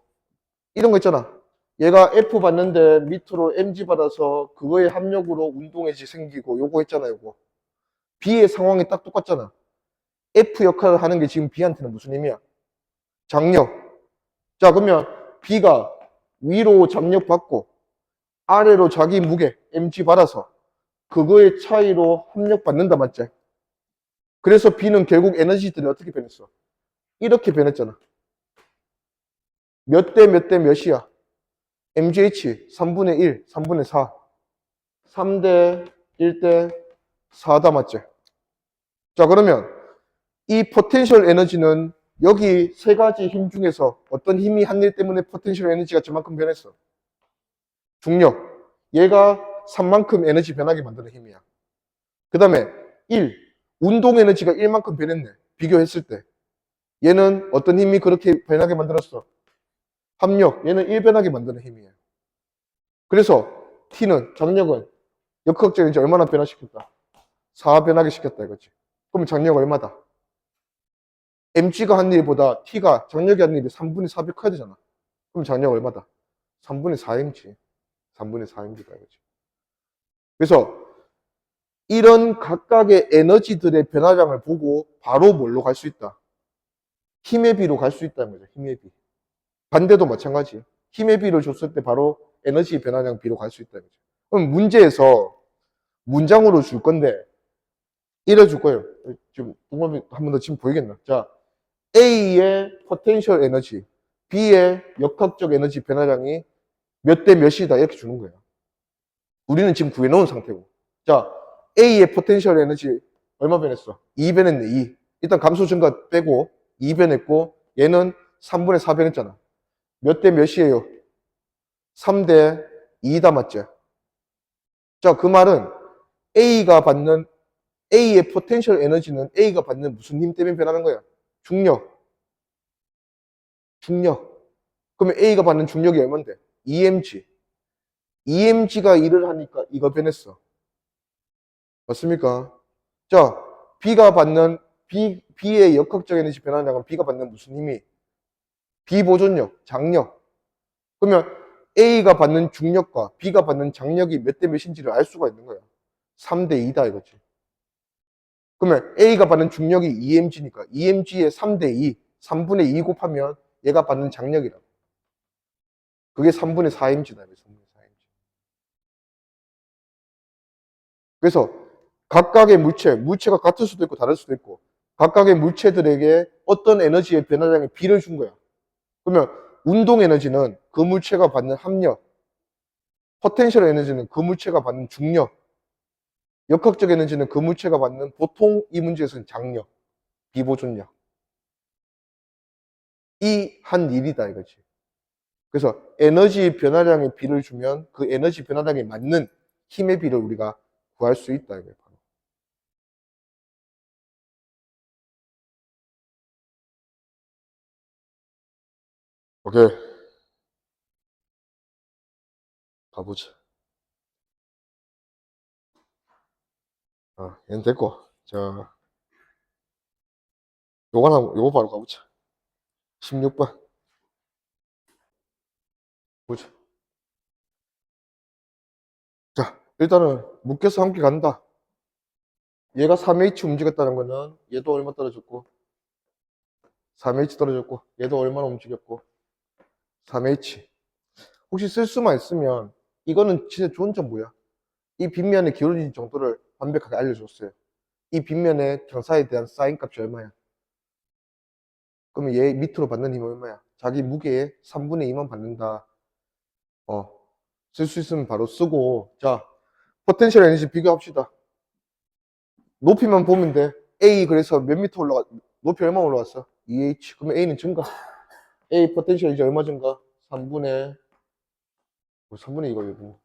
이런 거 있잖아. 얘가 F 받는데 밑으로 mg 받아서 그거의 합력으로 운동에지 생기고 요거 했잖아, 요거. B의 상황이 딱 똑같잖아. F 역할을 하는 게 지금 B한테는 무슨 의미야? 장력. 자, 그러면 B가 위로 장력 받고 아래로 자기 무게 mg 받아서 그거의 차이로 합력 받는다 맞지? 그래서 B는 결국 에너지들이 어떻게 변했어? 이렇게 변했잖아. 몇 대 몇 대 몇이야? MGH 3분의 1, 3분의 4. 3대 1대 4다 맞지? 자, 그러면 이 포텐셜 에너지는 여기 세 가지 힘 중에서 어떤 힘이 한 일 때문에 포텐셜 에너지가 저만큼 변했어? 중력. 얘가 3만큼 에너지 변하게 만드는 힘이야. 그 다음에 1. 운동 에너지가 1만큼 변했네. 비교했을 때. 얘는 어떤 힘이 그렇게 변하게 만들었어? 합력. 얘는 1 변하게 만드는 힘이에요. 그래서 T는 장력은 역학적인 이제 얼마나 변화시켰다? 4 변하게 시켰다 이거지. 그럼 장력 얼마다? mg가 한 일보다 T가 장력이 한 일이 3분의 4배 커야 되잖아. 그럼 장력 얼마다? 3분의 4mg. 3분의 4mg가 이거지. 그래서 이런 각각의 에너지들의 변화량을 보고 바로 뭘로 갈 수 있다? 힘의 비로 갈 수 있다는 거죠. 힘의 비. 반대도 마찬가지. 힘의 비를 줬을 때 바로 에너지 변화량 비로 갈 수 있다는 거죠. 그럼 문제에서 문장으로 줄 건데 이래 줄 거예요. 지금 한 번 더 지금 보이겠나? 자, A의 포텐셜 에너지, B의 역학적 에너지 변화량이 몇 대 몇이다 이렇게 주는 거예요. 우리는 지금 구해놓은 상태고. 자, A의 포텐셜 에너지 얼마 변했어? 2 변했네, 2. 일단 감소 증가 빼고 2 변했고 얘는 3분의 4 변했잖아. 몇 대 몇이에요? 3대 2다 맞지? 자, 그 말은 A가 받는 A의 포텐셜 에너지는 A가 받는 무슨 힘 때문에 변하는 거야? 중력. 중력. 그러면 A가 받는 중력이 얼만데? EMG. EMG가 일을 하니까 이거 변했어. 맞습니까? 자, B가 받는 B의 역학적 에너지 변화량은 B가 받는 무슨 힘이? 비보존력, 장력. 그러면 A가 받는 중력과 B가 받는 장력이 몇 대 몇인지를 알 수가 있는 거야. 3대 2다 이거지. 그러면 A가 받는 중력이 EMG니까 EMG의 3대 2, 3분의 2 곱하면 얘가 받는 장력이라고. 그게 3분의 4mg다. 3분의 4mg. 그래서 각각의 물체가 같을 수도 있고 다를 수도 있고 각각의 물체들에게 어떤 에너지의 변화량의 비를 준 거야. 그러면 운동 에너지는 그 물체가 받는 합력, 포텐셜 에너지는 그 물체가 받는 중력, 역학적 에너지는 그 물체가 받는 보통 이 문제에서는 장력, 비보존력. 이 한 일이다 이거지. 그래서 에너지 변화량의 비를 주면 그 에너지 변화량에 맞는 힘의 비를 우리가 구할 수 있다 이거예요. 바로. 오케이. 가보자. 얘는 됐고. 자, 요거 바로 가보자. 16번. 보자. 자, 일단은 묶여서 함께 간다. 얘가 3H 움직였다는 거는 얘도 얼마 떨어졌고 3H 떨어졌고 얘도 얼마나 움직였고 3H. 혹시 쓸 수만 있으면 이거는 진짜 좋은 점 뭐야? 이 빗면의 기울어진 정도를 완벽하게 알려줬어요. 이 빗면의 경사에 대한 사인 값이 얼마야? 그러면 얘 밑으로 받는 힘이 얼마야? 자기 무게의 3분의 2만 받는다. 쓸 수 있으면 바로 쓰고. 자, 포텐셜 에너지 비교합시다. 높이만 보면 돼. A 그래서 몇 미터 높이 얼마 올라왔어? 2H. 그러면 A는 증가. A 포텐셜 이제 얼마 증가? 3분의 3분의 이거 뭐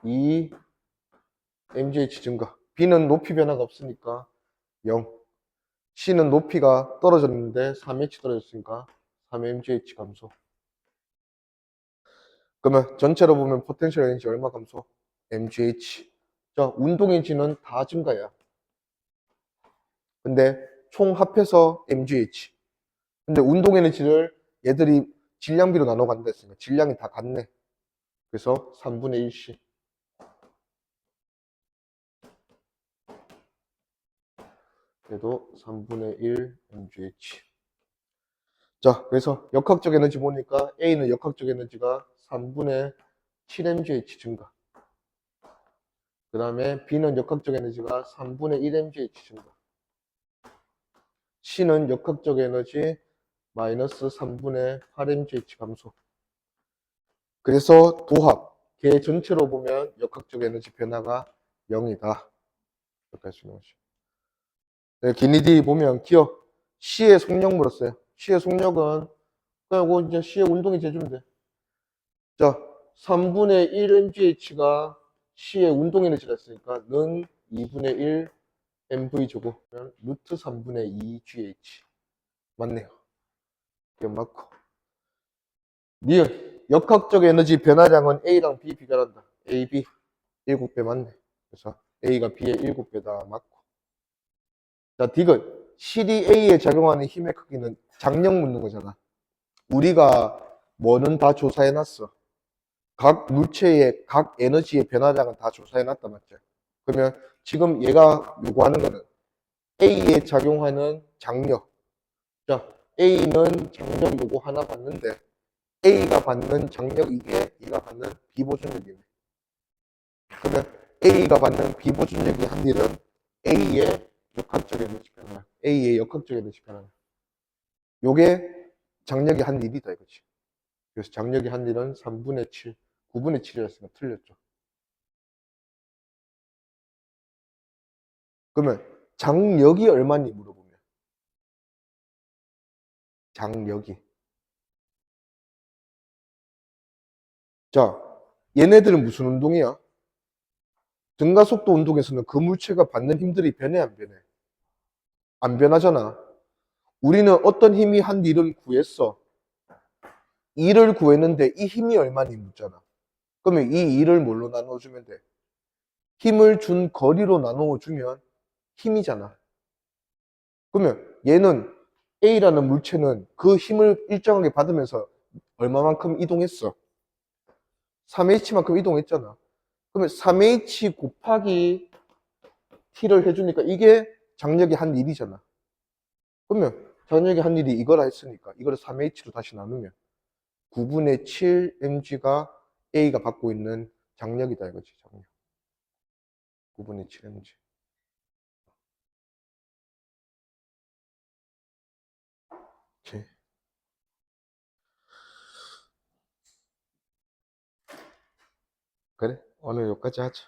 2 mgh 증가. B는 높이 변화가 없으니까 0. C는 높이가 떨어졌는데 3h 떨어졌으니까 3mgh 감소. 그러면 전체로 보면 포텐셜 에너지 얼마 감소? mgh. 자, 운동 에너지는 다 증가야. 근데 총 합해서 mgh. 근데 운동 에너지를 얘들이 질량비로 나눠 간다 했으니까 질량이 다 같네. 그래서 3분의 1씩. 얘도 3분의 1 mgh. 자, 그래서 역학적 에너지 보니까 A는 역학적 에너지가 3분의 7 mgh 증가. 그 다음에 B는 역학적 에너지가 3분의 1 mgh 증가. C는 역학적 에너지 마이너스 3분의 8 mgh 감소. 그래서 도합, 걔 전체로 보면 역학적 에너지 변화가 0이다. 이렇게 할 수 있는 거죠. 네, 기니디 보면 기억, C의 속력 물었어요. C의 속력은 그냥 이거 이제 C의 운동이 재주면 돼. 자, 3분의 1 mgh가 C의 운동 에너지라 했으니까 는 2분의 1 mv 제곱 루트 3분의 2 gh. 맞네요. 이게 맞고. 니은 역학적 에너지 변화량은 A랑 B 비교한다. A, B 7배 맞네. 그래서 A가 B의 7배다 맞고. 자, 디귿 실이 A에 작용하는 힘의 크기는 장력 묻는 거잖아. 우리가 뭐는 다 조사해놨어. 각 물체의 각 에너지의 변화량은 다 조사해놨다 맞죠? 그러면 지금 얘가 요구하는 거는 A에 작용하는 장력. 자, A는 장력 요거 하나 받는데 A가 받는 장력 이게 얘가 받는 비보존력이네. 그러면 A가 받는 비보존력이 한 일은 A의 역학적 에너지 변화. A의 역학적 에너지 변화. 요게 장력이 한 일이다 이거지. 그래서 장력이 한 일은 3분의 7, 9분의 7이었으니까 틀렸죠. 그러면 장력이 얼마니 물어보면 장력이. 자, 얘네들은 무슨 운동이야? 등가속도 운동에서는 그 물체가 받는 힘들이 변해 안 변해? 안 변하잖아. 우리는 어떤 힘이 한 일을 구했어. 일을 구했는데 이 힘이 얼마니 묻잖아. 그러면 이 일을 뭘로 나눠주면 돼? 힘을 준 거리로 나누어주면 힘이잖아. 그러면 얘는 A라는 물체는 그 힘을 일정하게 받으면서 얼마만큼 이동했어? 3h만큼 이동했잖아. 그러면 3h 곱하기 t를 해주니까 이게 장력이 한 일이잖아. 그러면 장력이 한 일이 이거라 했으니까 이거를 3h로 다시 나누면 9분의 7 mg가 A가 받고 있는 장력이다 이거지. 장력. 9분의 7 mg. 오케이. 그래? 오늘 여기까지 하자.